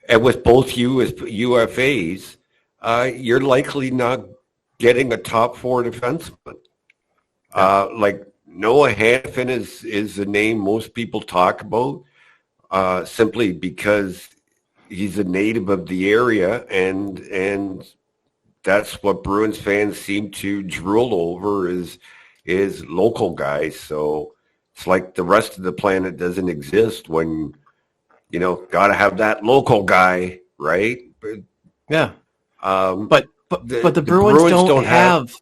And with both you as UFAs, you're likely not getting a top four defenseman. Like Noah Hanifin is the name most people talk about, simply because he's a native of the area, and that's what Bruins fans seem to drool over is local guys. So it's like the rest of the planet doesn't exist when, got to have that local guy, right? Yeah. But the Bruins don't have.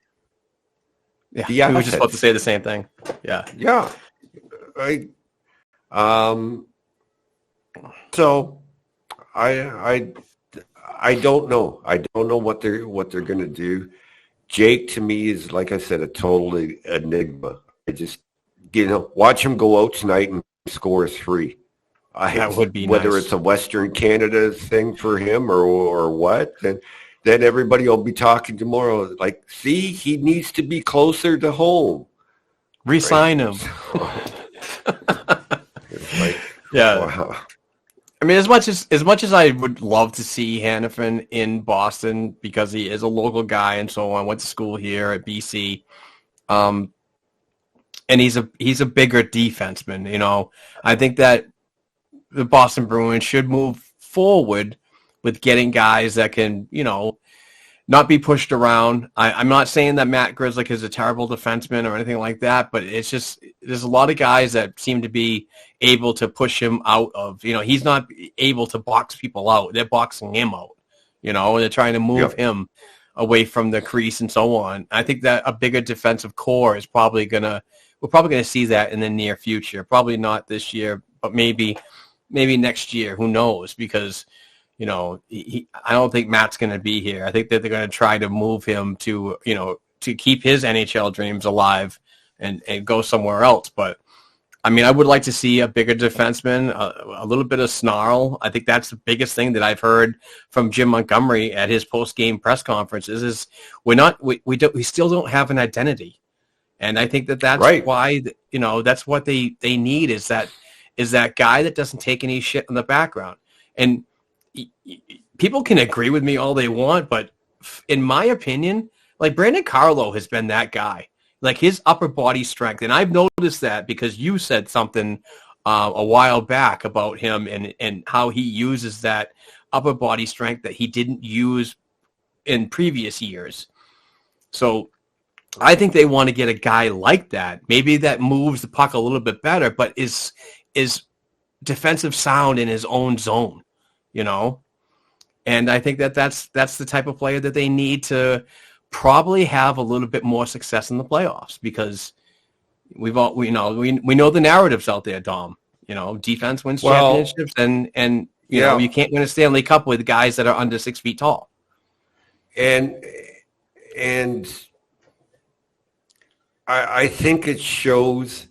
Yeah, we were just about to say the same thing. Yeah. Yeah. Right. So I don't know. I don't know what they're going to do. Jake, to me, is, like I said, a total enigma. I just, watch him go out tonight and score 3. That would be whether nice. It's a Western Canada thing for him or what. Then everybody will be talking tomorrow. Like, see, he needs to be closer to home. Resign him. Yeah. Wow. I mean, as much as I would love to see Hanifin in Boston because he is a local guy and so on, went to school here at BC, and he's a bigger defenseman. I think that the Boston Bruins should move forward with getting guys that can, not be pushed around. I'm not saying that Matt Grzelcyk is a terrible defenseman or anything like that, but it's just there's a lot of guys that seem to be able to push him out of, he's not able to box people out. They're boxing him out, and they're trying to move him away from the crease and so on. I think that a bigger defensive core is we're probably gonna see that in the near future. Probably not this year, but maybe next year. Who knows? Because I don't think Matt's going to be here. I think that they're going to try to move him to keep his NHL dreams alive and go somewhere else. But, I mean, I would like to see a bigger defenseman, a little bit of snarl. I think that's the biggest thing that I've heard from Jim Montgomery at his post-game press conferences is we still don't have an identity. And I think that's right. Why, that's what they need is that guy that doesn't take any shit in the background. And people can agree with me all they want, but in my opinion, like Brandon Carlo has been that guy, like his upper body strength. And I've noticed that because you said something a while back about him and how he uses that upper body strength that he didn't use in previous years. So I think they want to get a guy like that, maybe that moves the puck a little bit better, but is defensive sound in his own zone. And I think that's the type of player that they need to probably have a little bit more success in the playoffs because we know the narratives out there, Dom. Defense wins championships, and you can't win a Stanley Cup with guys that are under 6 feet tall. And I think it shows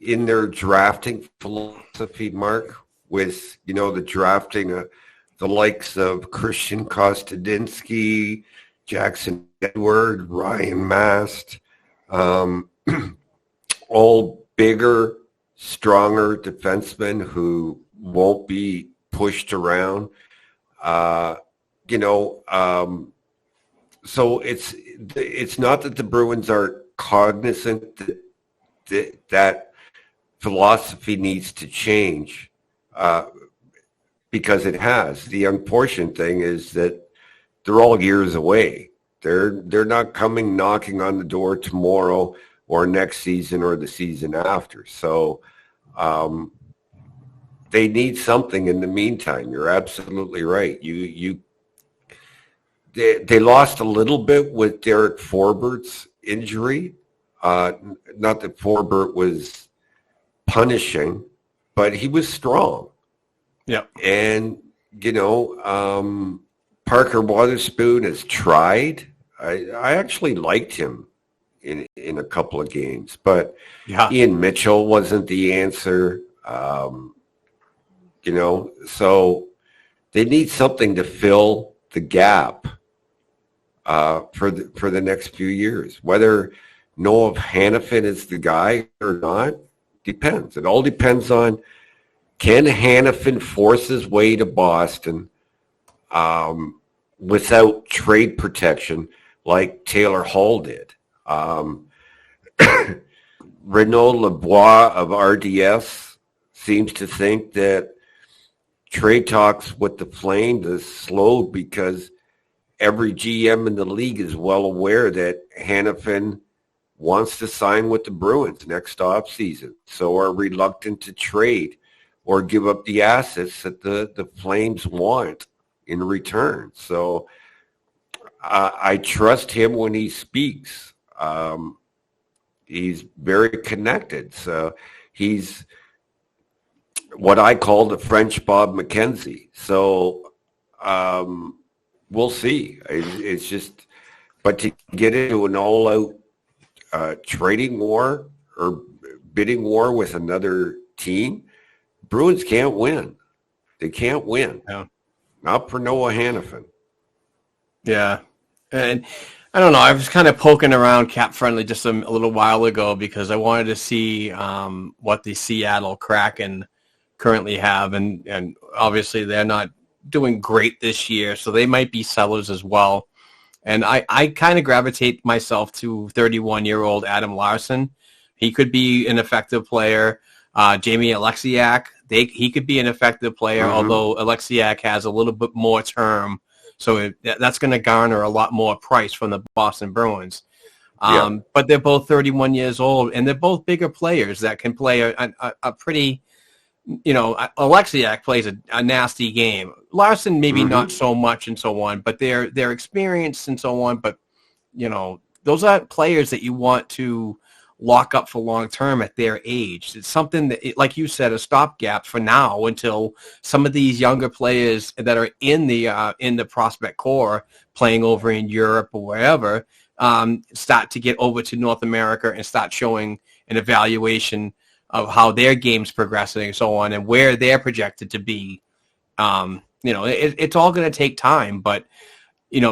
in their drafting philosophy, Mark, with the drafting the likes of Christian Kostadinsky, Jackson Edward, Ryan Mast, all bigger, stronger defensemen who won't be pushed around. So it's not that the Bruins are cognizant that philosophy needs to change, because it has. The unfortunate thing is that they're all years away. They're not coming knocking on the door tomorrow or next season or the season after. So they need something in the meantime. You're absolutely right. They lost a little bit with Derek Forbert's injury. Not that Forbert was punishing, but he was strong. Yeah. And, Parker Wotherspoon has tried. I actually liked him in a couple of games, but Ian Mitchell wasn't the answer. So they need something to fill the gap for the next few years. Whether Noah Hannafin is the guy or not depends. It all depends on, can Hannafin force his way to Boston without trade protection like Taylor Hall did? Renaud Lebois of RDS seems to think that trade talks with the Flames is slowed because every GM in the league is well aware that Hannafin wants to sign with the Bruins next offseason, so are reluctant to trade or give up the assets that the Flames want in return. So I trust him when he speaks. He's very connected. So he's what I call the French Bob McKenzie. So we'll see. It's just, but to get into an all-out trading war or bidding war with another team, Bruins can't win. They can't win. Yeah. Not for Noah Hannafin. Yeah. And I don't know. I was kind of poking around Cap Friendly just a little while ago because I wanted to see what the Seattle Kraken currently have. And obviously they're not doing great this year, so they might be sellers as well. And I kind of gravitate myself to 31-year-old Adam Larson. He could be an effective player. Jamie Alexiak, he could be an effective player, although Alexiak has a little bit more term. So that's going to garner a lot more price from the Boston Bruins. But they're both 31 years old, and they're both bigger players that can play a pretty, Alexiak plays a nasty game. Larson maybe not so much and so on, but they're experienced and so on. But, those aren't players that you want to lock up for long term at their age. It's something that, like you said, a stopgap for now until some of these younger players that are in the prospect core playing over in Europe or wherever start to get over to North America and start showing an evaluation of how their game's progressing and so on and where they're projected to be. It's all going to take time, but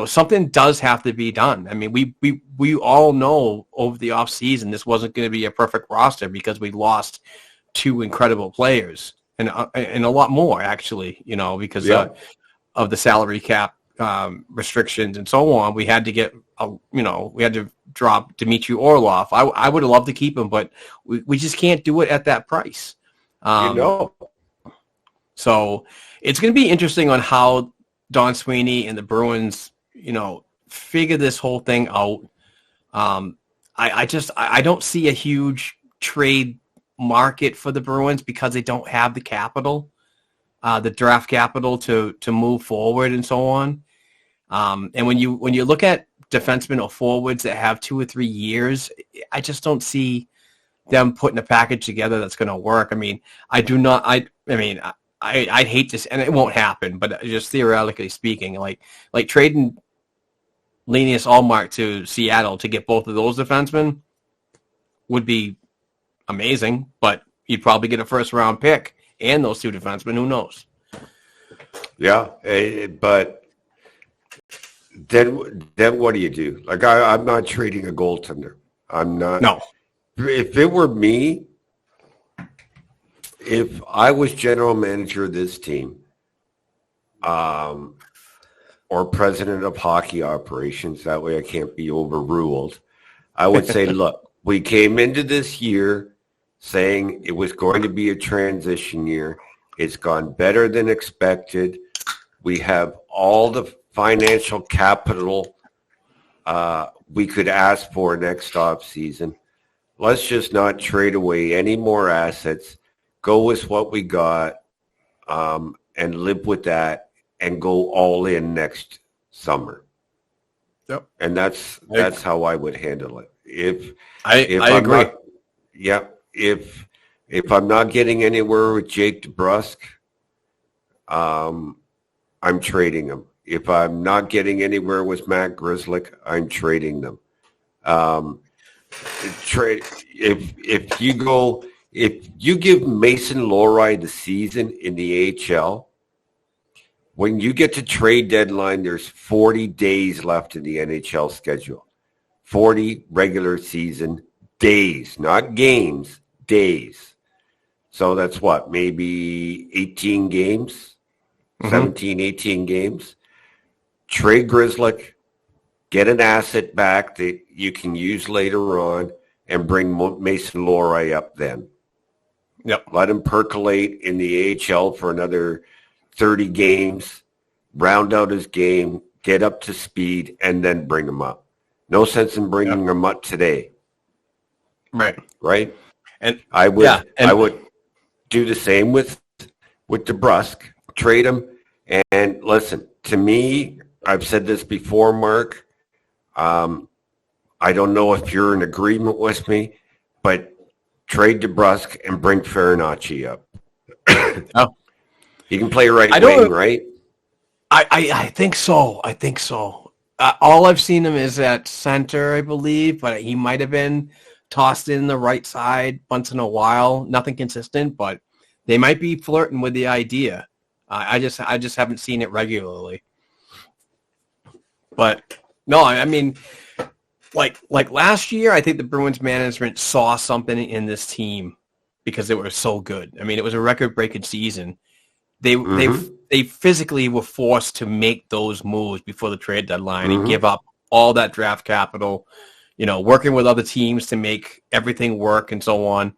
something does have to be done. I mean, we all know over the off season this wasn't going to be a perfect roster because we lost two incredible players and a lot more actually. Because of the salary cap restrictions and so on. We had to get we had to drop Dmitry Orlov. I would have loved to keep him, but we just can't do it at that price. So it's going to be interesting on how Don Sweeney and the Bruins, figure this whole thing out. I don't see a huge trade market for the Bruins because they don't have the capital, the draft capital to move forward and so on. And when you look at defensemen or forwards that have 2 or 3 years, I just don't see them putting a package together that's going to work. I mean, I'd hate this, and it won't happen, but just theoretically speaking, like trading Linus Ullmark to Seattle to get both of those defensemen would be amazing, but you'd probably get a first-round pick and those two defensemen. Who knows? Yeah, but then what do you do? Like, I'm not trading a goaltender. I'm not. No. If it were me, if I was general manager of this team, or president of hockey operations, that way I can't be overruled, I would say, look, we came into this year saying it was going to be a transition year. It's gone better than expected. We have all the financial capital we could ask for next off season. Let's just not trade away any more assets. Go with what we got, and live with that, and go all in next summer. Yep. And that's how I would handle it. If I agree. If I'm not getting anywhere with Jake DeBrusk, I'm trading him. If I'm not getting anywhere with Matt Grzelcyk, I'm trading them. If you give Mason Lohrei the season in the AHL, when you get to trade deadline, there's 40 days left in the NHL schedule. 40 regular season days, not games, days. So that's what, maybe 18 games, 17, 18 games. Trade Grzelcyk, get an asset back that you can use later on, and bring Mason Lohrei up then. Yep. Let him percolate in the AHL for another 30 games, round out his game, get up to speed, and then bring him up. No sense in bringing him up today. Right? And I would do the same with DeBrusk. Trade him. And listen, to me, I've said this before, Mark. I don't know if you're in agreement with me, but trade DeBrusk and bring Farinacci up. Oh. He can play right wing, right? I think so. All I've seen him is at center, I believe, but he might have been tossed in the right side once in a while. Nothing consistent, but they might be flirting with the idea. I just haven't seen it regularly. But no, I mean, like last year, I think the Bruins management saw something in this team because they were so good. I mean, it was a record-breaking season. They physically were forced to make those moves before the trade deadline and give up all that draft capital, working with other teams to make everything work and so on.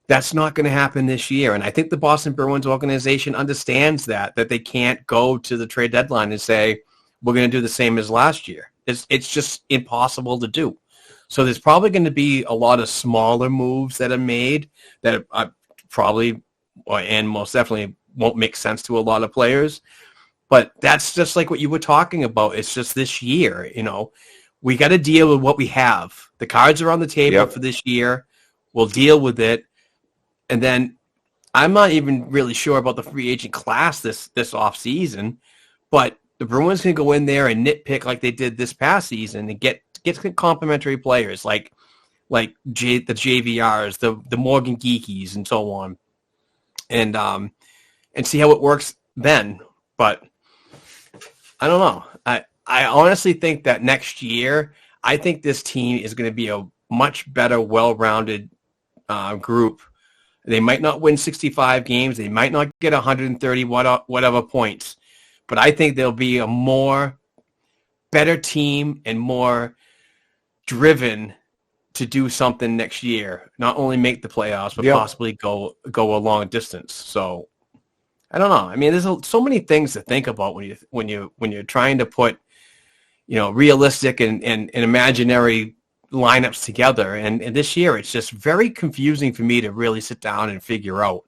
That's not going to happen this year. And I think the Boston Bruins organization understands that they can't go to the trade deadline and say, we're going to do the same as last year. It's just impossible to do. So there's probably going to be a lot of smaller moves that are made that are probably and most definitely won't make sense to a lot of players. But that's just like what you were talking about. It's just this year, we got to deal with what we have. The cards are on the table for this year. We'll deal with it. And then I'm not even really sure about the free agent class this off season, but the Bruins can go in there and nitpick like they did this past season and get complimentary players like the JVRs, the Morgan Geekies, and so on, and see how it works then. But I don't know. I honestly think that next year, I think this team is going to be a much better, well-rounded group. They might not win 65 games. They might not get 130 whatever points. But I think they'll be a more better team and more driven to do something next year. Not only make the playoffs, but possibly go a long distance. So I don't know. I mean, there's so many things to think about when you're trying to put realistic and imaginary lineups together. And this year, it's just very confusing for me to really sit down and figure out.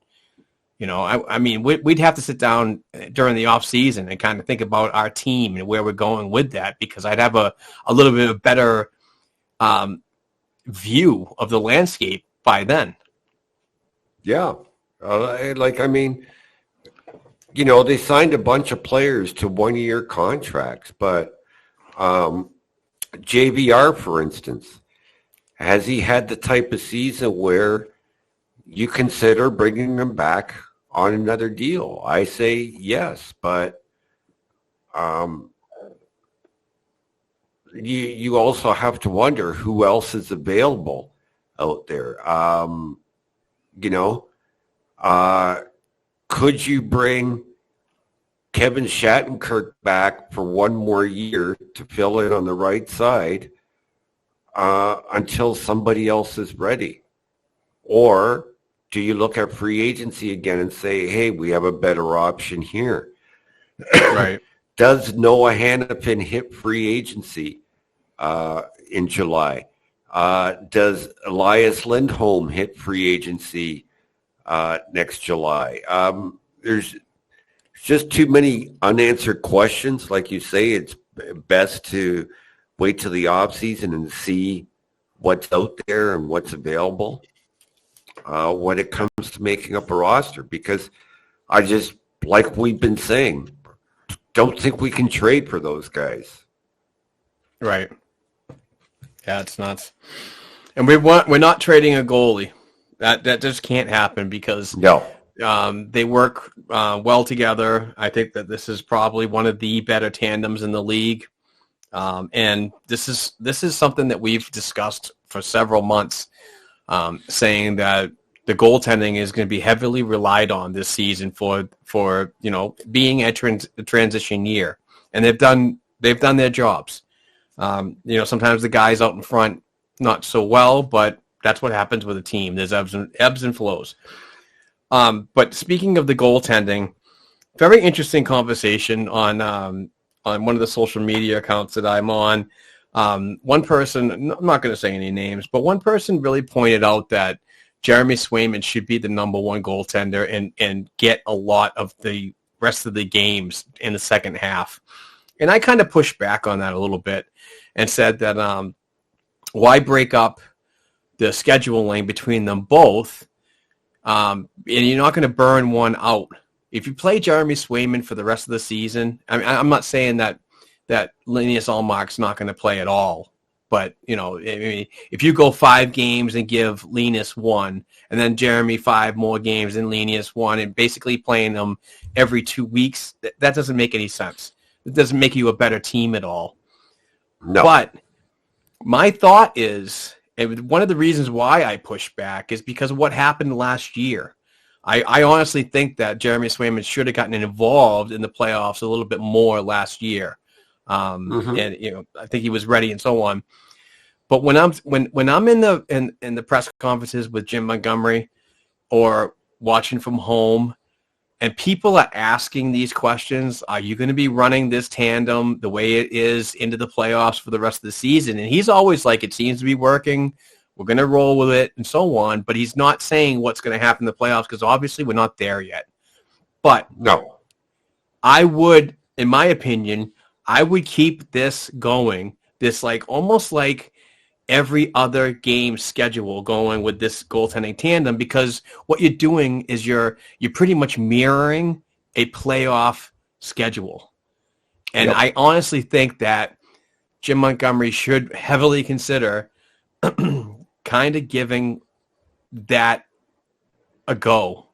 I mean, we'd have to sit down during the off season and kind of think about our team and where we're going with that, because I'd have a little bit of better view of the landscape by then. Yeah. I mean, they signed a bunch of players to 1-year contracts, but JVR, for instance, has he had the type of season where you consider bringing him back on another deal? I say yes, but you also have to wonder who else is available out there. You know, could you bring Kevin Shattenkirk back for one more year to fill in on the right side until somebody else is ready? Or do you look at free agency again and say, hey, we have a better option here? Right. Does Noah Hannafin hit free agency in July? Does Elias Lindholm hit free agency next July? There's just too many unanswered questions. Like you say, it's best to wait till the offseason and see what's out there and what's available when it comes to making up a roster. Because I just, like we've been saying, don't think we can trade for those guys. Right. Yeah, it's nuts. And we're not trading a goalie. That just can't happen because No. they work well together. I think that this is probably one of the better tandems in the league. And this is something that we've discussed for several months, saying that the goaltending is going to be heavily relied on this season for being a transition year, and they've done their jobs. Sometimes the guys out in front not so well, but that's what happens with a team. There's ebbs and flows. But speaking of the goaltending, very interesting conversation on one of the social media accounts that I'm on. One person, I'm not going to say any names, but one person really pointed out that Jeremy Swayman should be the number one goaltender and get a lot of the rest of the games in the second half. And I kind of pushed back on that a little bit and said that why break up the scheduling between them both, and you're not going to burn one out. If you play Jeremy Swayman for the rest of the season, I mean, I'm not saying that Linus Ullmark's not going to play at all. But, if you go 5 games and give Linus 1, and then Jeremy 5 more games and Linus 1, and basically playing them every 2 weeks, that doesn't make any sense. It doesn't make you a better team at all. No. But my thought is, and one of the reasons why I push back is because of what happened last year. I honestly think that Jeremy Swayman should have gotten involved in the playoffs a little bit more last year. And I think he was ready and so on. But when I'm in the press conferences with Jim Montgomery or watching from home, and people are asking these questions, are you going to be running this tandem the way it is into the playoffs for the rest of the season? And he's always like, it seems to be working. We're going to roll with it and so on. But he's not saying what's going to happen in the playoffs because obviously we're not there yet. But No. I would, in my opinion, I would keep this going, this almost like every other game schedule going with this goaltending tandem, because what you're doing is you're pretty much mirroring a playoff schedule. And Yep. I honestly think that Jim Montgomery should heavily consider kind of giving that a go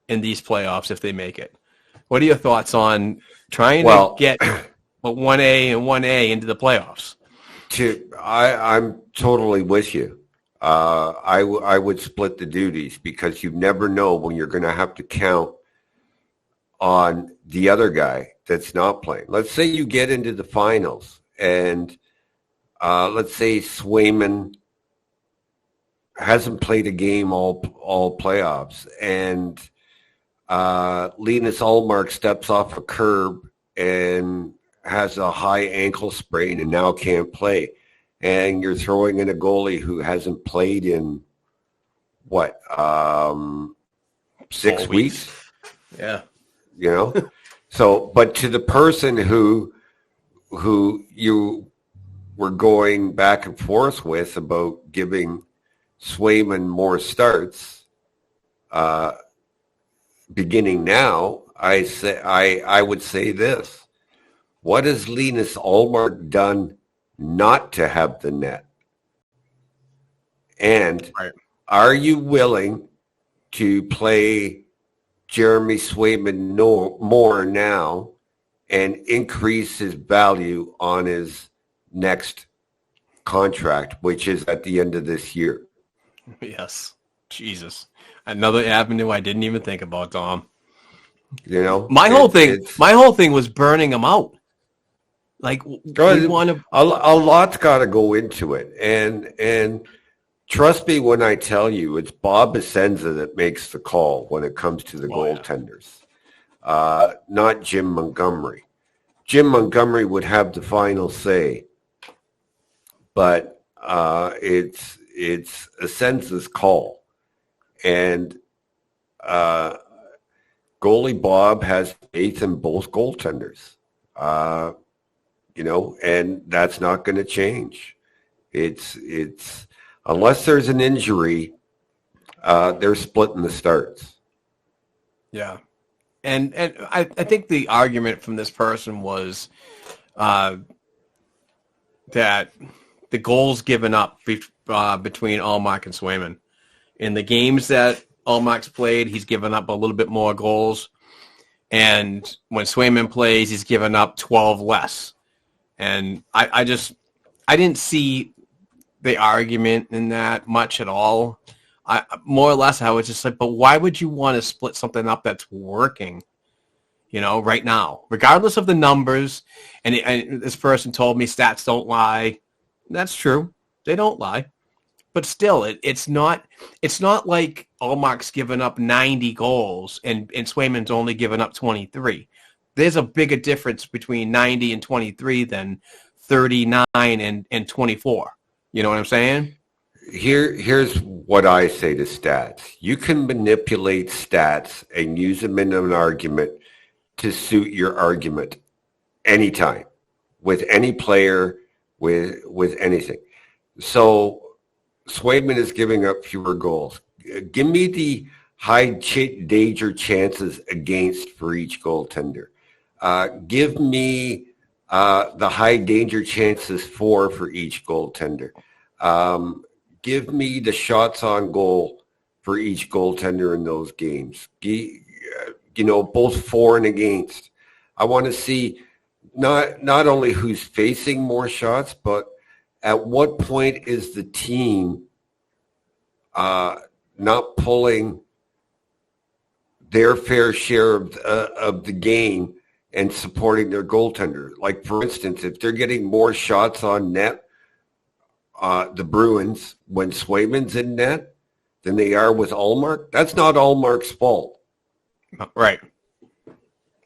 in these playoffs if they make it. What are your thoughts on trying to get 1A and 1A into the playoffs? I'm totally with you. I would split the duties because you never know when you're going to have to count on the other guy that's not playing. Let's say you get into the finals and let's say Swayman hasn't played a game all playoffs, and Linus Ullmark steps off a curb and has a high ankle sprain and now can't play. And you're throwing in a goalie who hasn't played in, 6 weeks? Yeah. So, but to the person who you were going back and forth with about giving Swayman more starts, beginning now, I would say this. What has Linus Ullmark done not to have the net? And are you willing to play Jeremy Swayman more now and increase his value on his next contract, which is at the end of this year? Yes. Jesus. Another avenue I didn't even think about, Dom. You know, My whole thing was burning them out. Like we want to. A lot's got to go into it, and trust me when I tell you, it's Bob Essenza that makes the call when it comes to the goaltenders, not Jim Montgomery. Jim Montgomery would have the final say, but it's Essenza's call, and goalie Bob has faith in both goaltenders. You know, and that's not going to change. It's unless there's an injury, they're splitting the starts. Yeah, and I think the argument from this person was that the goals given up between Allmark and Swayman in the games that Allmark's played, he's given up a little bit more goals, and when Swayman plays, he's given up 12 less. And I didn't see the argument in that much at all. More or less, I was just like, but why would you want to split something up that's working, you know, right now, regardless of the numbers? And this person told me stats don't lie. That's true. They don't lie. But still, it's not like Allmark's given up 90 goals and Swayman's only given up 23. There's a bigger difference between 90 and 23 than 39 and 24. You know what I'm saying? Here's what I say to stats. You can manipulate stats and use them in an argument to suit your argument anytime, with any player, with anything. So Swayman is giving up fewer goals. Give me the high danger chances against for each goaltender. Give me the high danger chances for each goaltender. Give me the shots on goal for each goaltender in those games. You know, both for and against. I want to see not only who's facing more shots, but at what point is the team not pulling their fair share of the game and supporting their goaltender. Like, for instance, if they're getting more shots on net, the Bruins, when Swayman's in net, than they are with Allmark, that's not Allmark's fault. Right.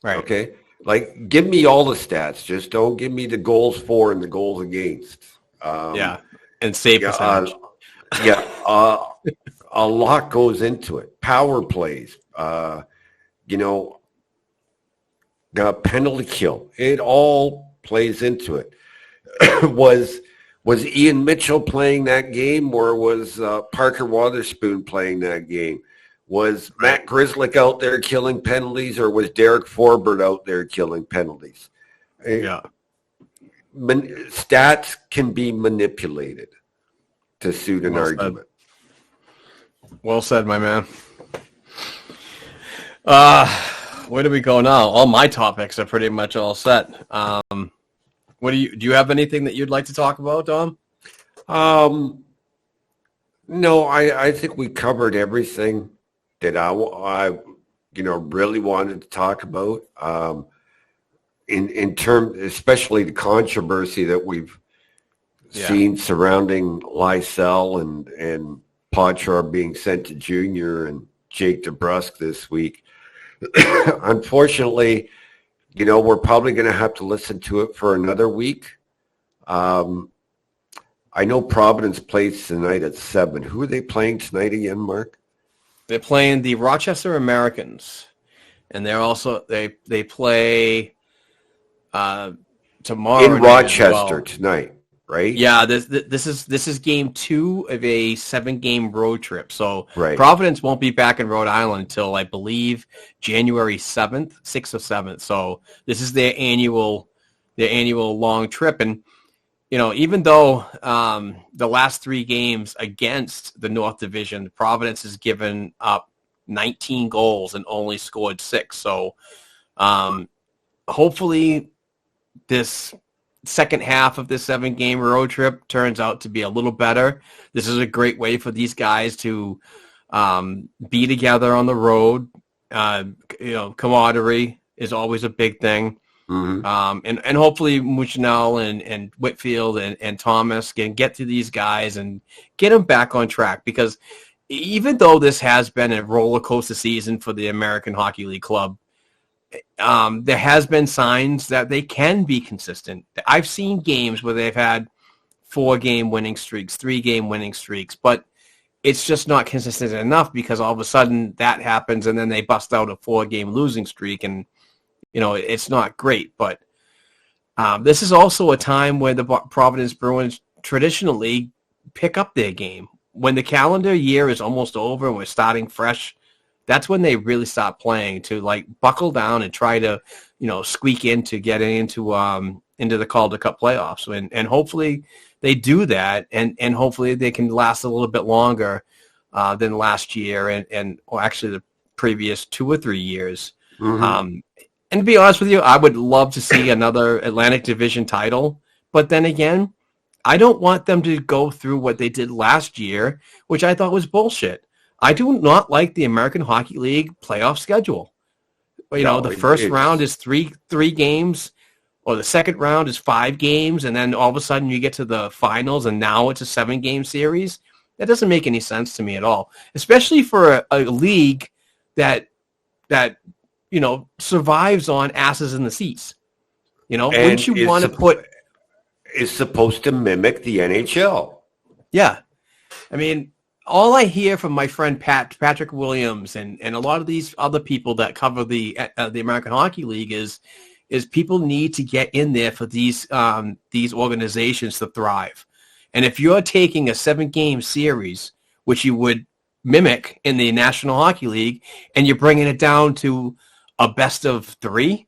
Okay? Like, give me all the stats. Just don't give me the goals for and the goals against. And save percentage. A lot goes into it. Power plays, you know, penalty kill. It all plays into it. Was Ian Mitchell playing that game, or was Parker Wotherspoon playing that game? Was Matt Grzelcyk out there killing penalties, or was Derek Forbert out there killing penalties? Yeah. Stats can be manipulated to suit an argument. Well said, my man. Where do we go now? All my topics are pretty much all set. Do you have anything that you'd like to talk about, Dom? No, I think we covered everything that I really wanted to talk about. In terms, especially the controversy that we've seen surrounding Lysell and Poitras being sent to junior and Jake DeBrusk this week. Unfortunately, we're probably going to have to listen to it for another week. I know Providence plays tonight at 7. Who are they playing tonight again, Mark? They're playing the Rochester Americans, and they're also they play tomorrow in Rochester tonight, right? Yeah, this is game 2 of a 7-game road trip. So right. Providence won't be back in Rhode Island until I believe January 7th, 6th or 7th. So this is their annual long trip, and even though the last 3 games against the North Division, Providence has given up 19 goals and only scored 6. So hopefully this second half of this 7-game road trip turns out to be a little better, this is a great way for these guys to be together on the road. Camaraderie is always a big thing. And hopefully Mougenel and Whitfield and Thomas can get to these guys and get them back on track, because even though this has been a roller coaster season for the American Hockey League club, there has been signs that they can be consistent. I've seen games where they've had 4-game winning streaks, 3-game winning streaks, but it's just not consistent enough, because all of a sudden that happens and then they bust out a 4-game losing streak, and it's not great. But this is also a time where the Providence Bruins traditionally pick up their game. When the calendar year is almost over and we're starting fresh, that's when they really start playing to buckle down and try to, squeak into getting into the Calder Cup playoffs. And hopefully they do that, and hopefully they can last a little bit longer than last year and actually the previous 2 or 3 years. And to be honest with you, I would love to see another Atlantic Division title. But then again, I don't want them to go through what they did last year, which I thought was bullshit. I do not like the American Hockey League playoff schedule. The first round is three games, or the second round is 5 games, and then all of a sudden you get to the finals, and now it's a 7-game series. That doesn't make any sense to me at all, especially for a league that survives on asses in the seats. Wouldn't you want to put... Is supposed to mimic the NHL. Yeah. I mean, all I hear from my friend Patrick Williams and a lot of these other people that cover the American Hockey League is people need to get in there for these organizations to thrive. And if you're taking a 7-game series, which you would mimic in the National Hockey League, and you're bringing it down to a best of 3,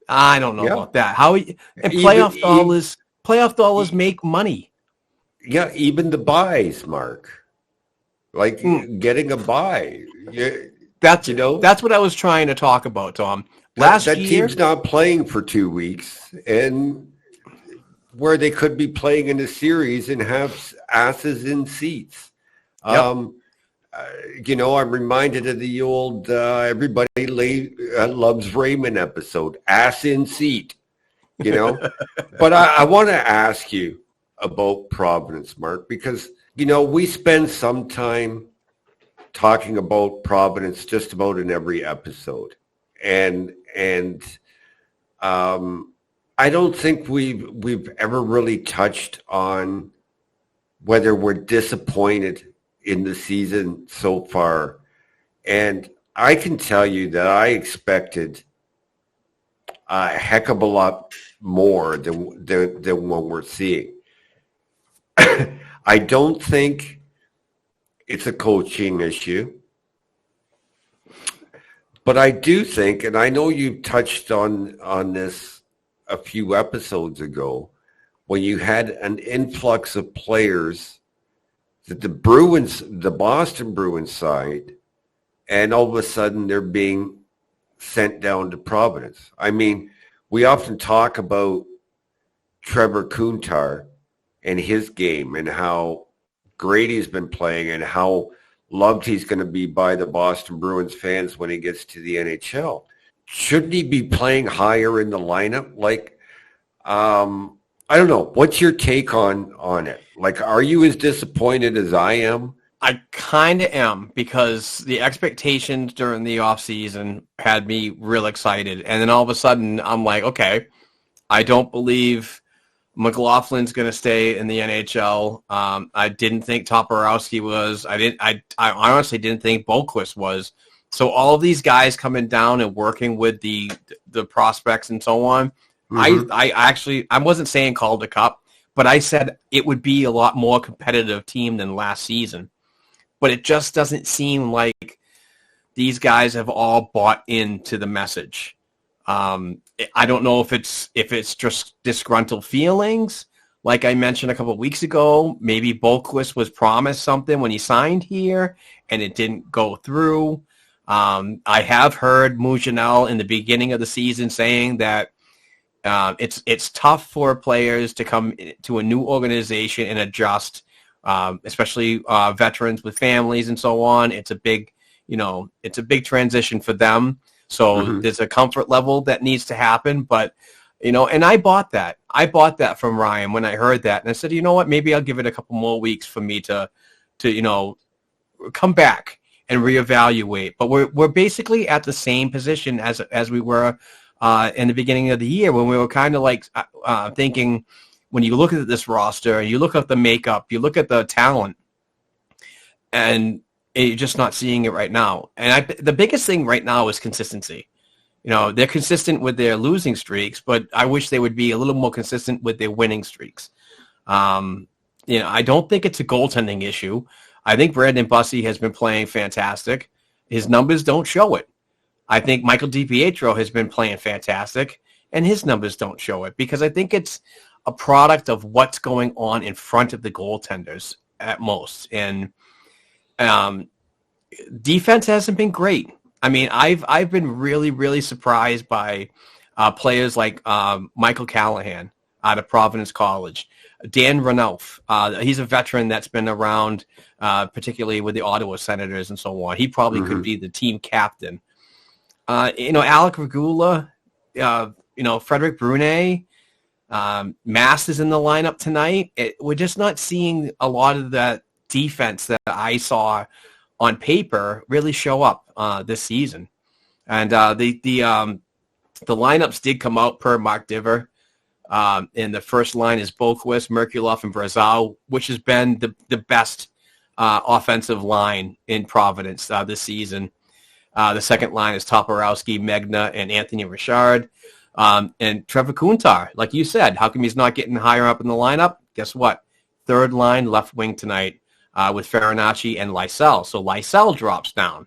I don't know about that. Playoff dollars make money. Yeah, even the buys, Mark. Getting a buy. That's what I was trying to talk about, Tom. That team's not playing for 2 weeks, and where they could be playing in a series and have asses in seats. Yep. I'm reminded of the old Everybody Loves Raymond episode, ass in seat. But I want to ask you about Providence, Mark, because, we spend some time talking about Providence just about in every episode. And I don't think we've ever really touched on whether we're disappointed in the season so far. And I can tell you that I expected a heck of a lot more than what we're seeing. I don't think it's a coaching issue, but I do think, and I know you touched on this a few episodes ago, when you had an influx of players that the Boston Bruins side, and all of a sudden they're being sent down to Providence. I mean, we often talk about Trevor Kuntar and his game and how great he's been playing and how loved he's going to be by the Boston Bruins fans when he gets to the NHL. Shouldn't he be playing higher in the lineup? I don't know. What's your take on it? Are you as disappointed as I am? I kind of am, because the expectations during the offseason had me real excited. And then all of a sudden, I'm like, okay, I don't believe McLaughlin's going to stay in the NHL. I didn't think Toporowski was. I honestly didn't think Boquist was. So all of these guys coming down and working with the prospects and so on, I wasn't saying Calder Cup, but I said it would be a lot more competitive team than last season. But it just doesn't seem like these guys have all bought into the message. I don't know if it's just disgruntled feelings. Like I mentioned a couple of weeks ago, maybe Boquist was promised something when he signed here, and it didn't go through. I have heard Mougenel in the beginning of the season saying that It's tough for players to come to a new organization and adjust, especially veterans with families and so on. It's a big transition for them. So there's a comfort level that needs to happen. But, and I bought that. I bought that from Ryan when I heard that. And I said, you know what, maybe I'll give it a couple more weeks for me to come back and reevaluate. But we're basically at the same position as we were in the beginning of the year, when we were kind of like thinking, when you look at this roster, you look at the makeup, you look at the talent, and you're just not seeing it right now. And the biggest thing right now is consistency. They're consistent with their losing streaks, but I wish they would be a little more consistent with their winning streaks. I don't think it's a goaltending issue. I think Brandon Bussi has been playing fantastic. His numbers don't show it. I think Michael DiPietro has been playing fantastic, and his numbers don't show it, because I think it's a product of what's going on in front of the goaltenders at most. And defense hasn't been great. I mean, I've been really, really surprised by players like Michael Callahan out of Providence College, Dan Ranulph. He's a veteran that's been around, particularly with the Ottawa Senators and so on. He probably could be the team captain. Alec Regula, Frederic Brunet, Mast is in the lineup tonight. We're just not seeing a lot of that defense that I saw on paper really show up this season. And the lineups did come out per Mark Diver. And the first line is Boquist, Merkulov, and Brazeau, which has been the best offensive line in Providence this season. The second line is Toporowski, Megna, and Anthony Richard. And Trevor Kuntar, like you said, how come he's not getting higher up in the lineup? Guess what? Third line, left wing tonight with Farinacci and Lysell. So Lysell drops down.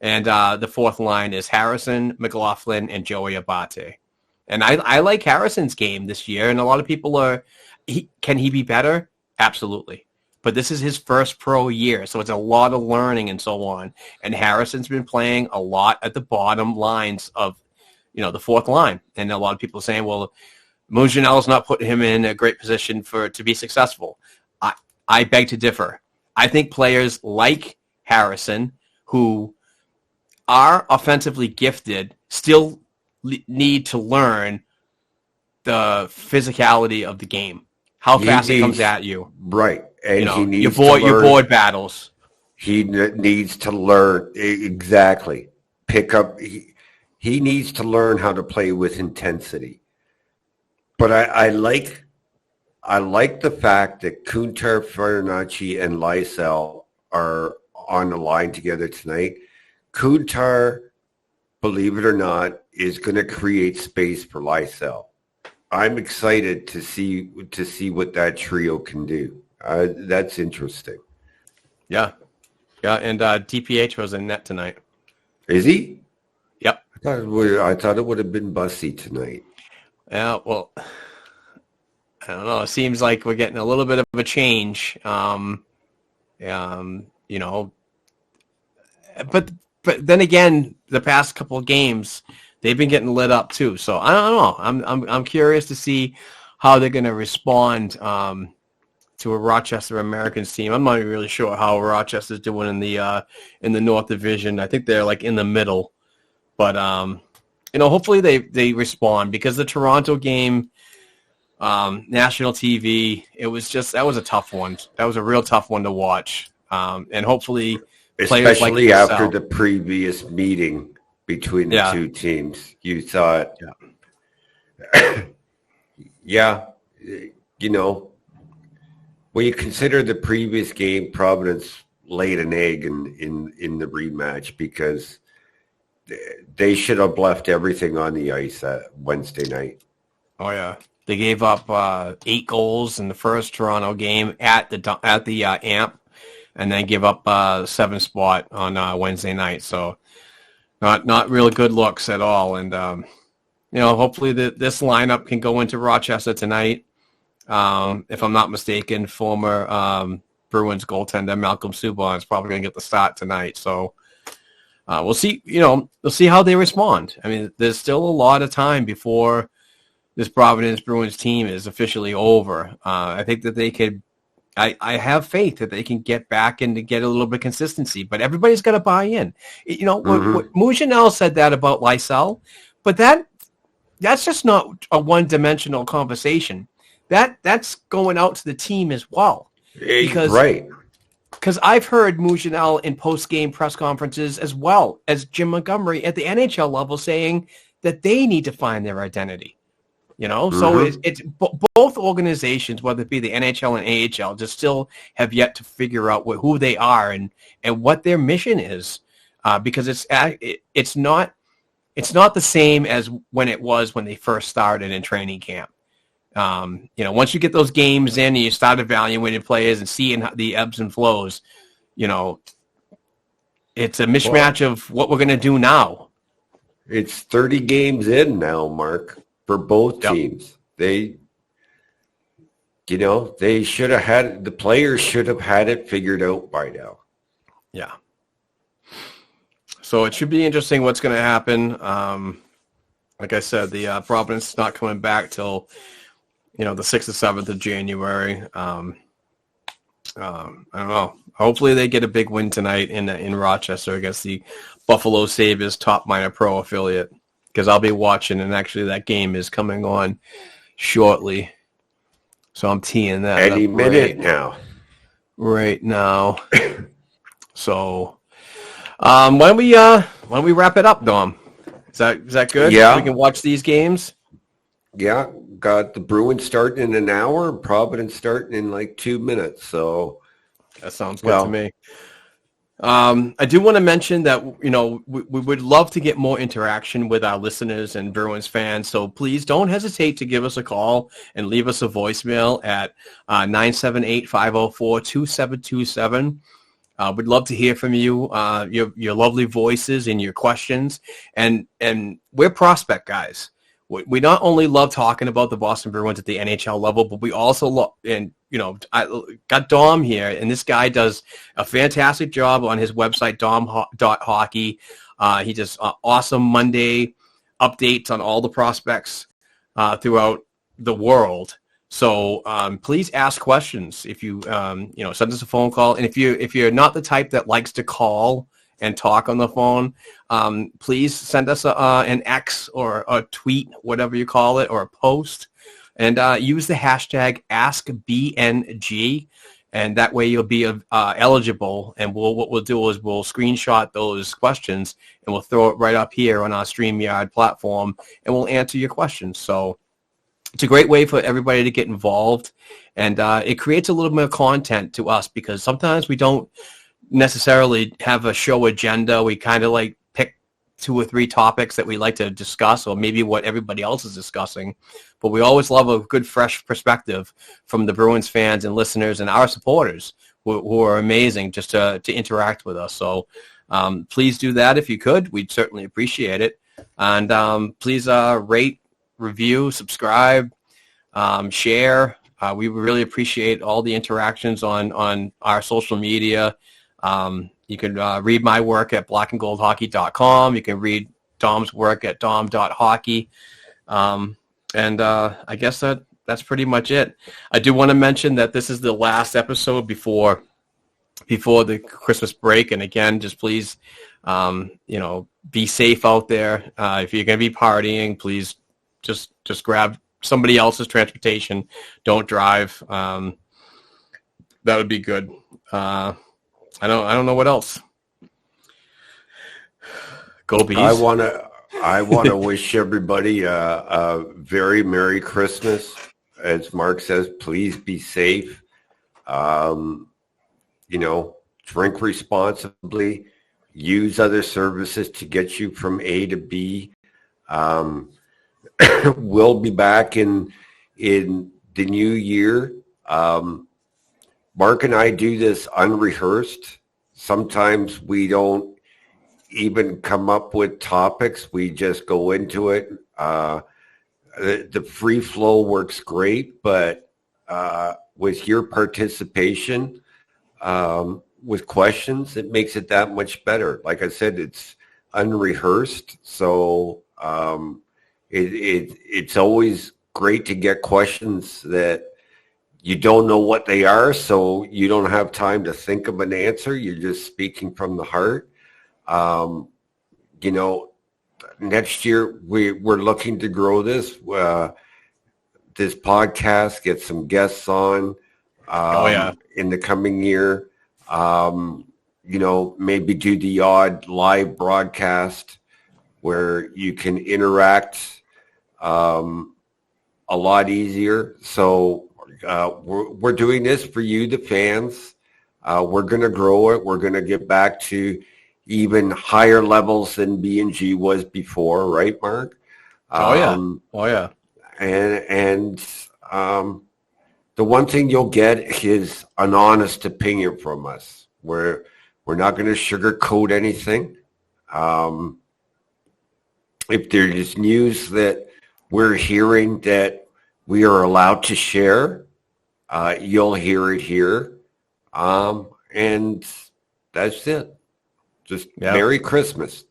And the fourth line is Harrison, McLaughlin, and Joey Abate. And I like Harrison's game this year, and a lot of people can he be better? Absolutely. But this is his first pro year, so it's a lot of learning and so on. And Harrison's been playing a lot at the bottom lines of, the fourth line. And a lot of people are saying, well, Mougenel's not putting him in a great position to be successful. I beg to differ. I think players like Harrison, who are offensively gifted, still need to learn the physicality of the game, how fast it comes at you. Right. And he needs your board battles. He needs to learn exactly. Pick up. He needs to learn how to play with intensity. But I like the fact that Kuntar, Farinacci, and Lysell are on the line together tonight. Kuntar, believe it or not, is going to create space for Lysell. I'm excited to see what that trio can do. That's interesting. Yeah, and DiPietro's in net tonight. Is he? Yep. I thought it would have been Bussi tonight. Yeah, well, I don't know. It seems like we're getting a little bit of a change. But then again, the past couple of games, they've been getting lit up too. So I don't know. I'm curious to see how they're going to respond to a Rochester Americans team. I'm not even really sure how Rochester's doing in the North Division. I think they're like in the middle. But hopefully they respond, because the Toronto game, national TV, that was a tough one. That was a real tough one to watch. And hopefully, especially like after the previous meeting between the two teams, you thought, when you consider the previous game, Providence laid an egg in the rematch, because they should have left everything on the ice Wednesday night. Oh yeah, they gave up 8 goals in the first Toronto game at the AMP, and then give up 7 spot on Wednesday night. So not really good looks at all. And hopefully this lineup can go into Rochester tonight. If I'm not mistaken, former Bruins goaltender Malcolm Subban is probably going to get the start tonight. So we'll see. We'll see how they respond. I mean, there's still a lot of time before this Providence Bruins team is officially over. I think that they could. I have faith that they can get back and to get a little bit of consistency, but everybody's got to buy in. You know, what Mougenel said that about Lysell, but that's just not a one-dimensional conversation. That's going out to the team as well. Because I've heard Mougenel in post-game press conferences as well as Jim Montgomery at the NHL level saying that they need to find their identity. You know, so it's both organizations, whether it be the NHL and AHL, just still have yet to figure out who they are and what their mission is, because it's not the same as when it was when they first started in training camp. You know, once you get those games in and you start evaluating players and seeing the ebbs and flows, you know, it's a mismatch of what we're going to do now. It's 30 games in now, Mark. For both teams, they should have had the players should have had it figured out by now. Yeah. So it should be interesting what's going to happen. Like I said, the Providence is not coming back till the 6th or 7th of January. I don't know. Hopefully they get a big win tonight in Rochester against the Buffalo Sabres top minor pro affiliate. Because I'll be watching, and actually that game is coming on shortly. So I'm teeing that any up minute now. Right now. So why don't we wrap it up, Dom? Is that good? Yeah. We can watch these games? Yeah. Got the Bruins starting in an hour and Providence starting in like 2 minutes. So that sounds good to me. I do want to mention that, we would love to get more interaction with our listeners and Bruins fans. So please don't hesitate to give us a call and leave us a voicemail at 978-504-2727. We'd love to hear from you, your lovely voices and your questions. And we're prospect guys. We not only love talking about the Boston Bruins at the NHL level, but we also love, I got Dom here, and this guy does a fantastic job on his website, dom.hockey. He does awesome Monday updates on all the prospects throughout the world. So please ask questions if you, send us a phone call. And if you're not the type that likes to call and talk on the phone, please send us an X or a tweet, whatever you call it, or a post, and use the hashtag AskBNG, and that way you'll be eligible. And what we'll do is we'll screenshot those questions and we'll throw it right up here on our StreamYard platform, and we'll answer your questions. So it's a great way for everybody to get involved, and it creates a little bit of content to us, because sometimes we don't necessarily have a show agenda. We kind of like pick 2 or 3 topics that we like to discuss, or maybe what everybody else is discussing, but we always love a good fresh perspective from the Bruins fans and listeners and our supporters who are amazing just to interact with us. So please do that if you could. We'd certainly appreciate it. And please rate, review, subscribe, share. We really appreciate all the interactions on our social media. You can read my work at blackandgoldhockey.com. You can read Dom's work at dom.hockey. And I guess that's pretty much it. I do want to mention that this is the last episode before the Christmas break. And again, just please, be safe out there. If you're going to be partying, please just grab somebody else's transportation. Don't drive. That would be good. I don't know what else. Go Bees. I want to wish everybody a very Merry Christmas. As Mark says, please be safe. Drink responsibly. Use other services to get you from A to B. We'll be back in the new year. Mark and I do this unrehearsed. Sometimes we don't even come up with topics. We just go into it. The free flow works great, but with your participation, with questions, it makes it that much better. Like I said, it's unrehearsed, so it's always great to get questions that you don't know what they are, so you don't have time to think of an answer. You're just speaking from the heart. Next year we're looking to grow this podcast, get some guests on in the coming year. Maybe do the odd live broadcast where you can interact a lot easier. So we're doing this for you, the fans. We're going to grow it. We're going to get back to even higher levels than B&G was before, right, Mark? And the one thing you'll get is an honest opinion from us. We're not going to sugarcoat anything. If there's news that we're hearing that we are allowed to share, you'll hear it here. And that's it. Just Merry Christmas.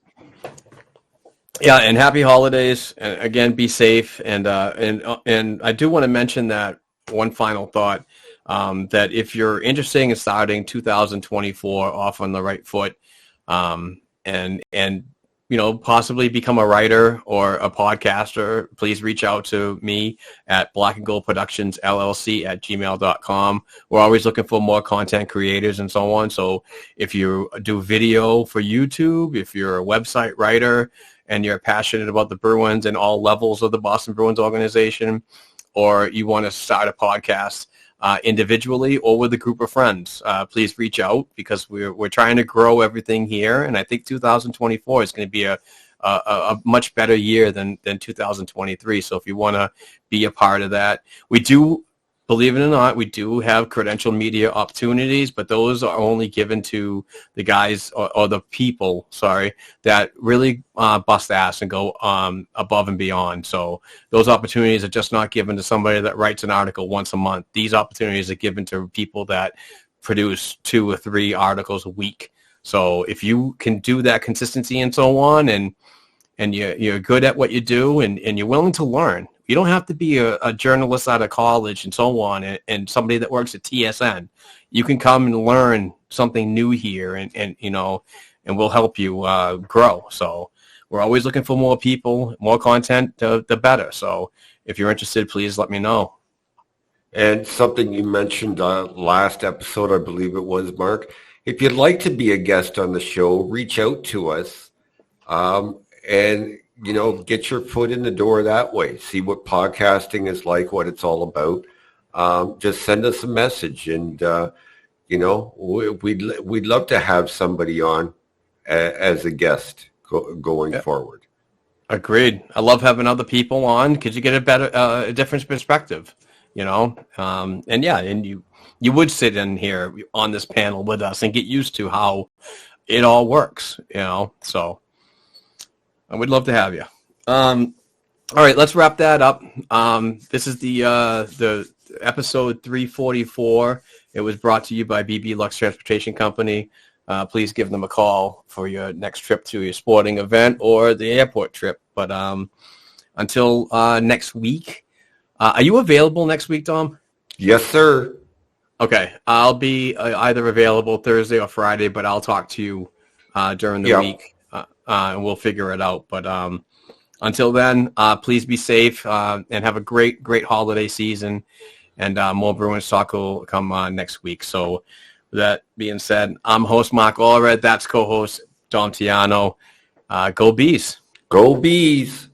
Yeah, and happy holidays. And again, be safe. And I do want to mention that one final thought, that if you're interested in starting 2024 off on the right foot, and possibly become a writer or a podcaster, please reach out to me at Black and Gold Productions LLC at gmail.com. We're always looking for more content creators and so on. So if you do video for YouTube, if you're a website writer and you're passionate about the Bruins and all levels of the Boston Bruins organization, or you want to start a podcast individually or with a group of friends, please reach out, because we're trying to grow everything here, and I think 2024 is going to be a much better year than 2023. So if you want to be a part of that, we do, believe it or not, we do have credential media opportunities, but those are only given to the guys or the people, that really bust ass and go above and beyond. So those opportunities are just not given to somebody that writes an article once a month. These opportunities are given to people that produce 2 or 3 articles a week. So if you can do that consistency and so on, and you're good at what you do, and you're willing to learn. You don't have to be a journalist out of college and so on, and somebody that works at TSN. You can come and learn something new here, and we'll help you grow. So we're always looking for more people, more content, the better. So if you're interested, please let me know. And something you mentioned last episode, I believe it was, Mark. If you'd like to be a guest on the show, reach out to us, and get your foot in the door that way. See what podcasting is like, what it's all about. Just send us a message, and we'd love to have somebody on as a guest going forward. Agreed. I love having other people on because you get a different perspective. And you would sit in here on this panel with us and get used to how it all works. So I would love to have you. All right, let's wrap that up. This is the episode 344. It was brought to you by BB Lux Transportation Company. Please give them a call for your next trip to your sporting event or the airport trip. But until next week, are you available next week, Dom? Yes, sir. Okay, I'll be either available Thursday or Friday, but I'll talk to you during the week. And we'll figure it out. But until then, please be safe and have a great holiday season. And more Bruins talk will come next week. So with that being said, I'm host Mark Allred. That's co-host Dom Tiano. Go Bees. Go Bees.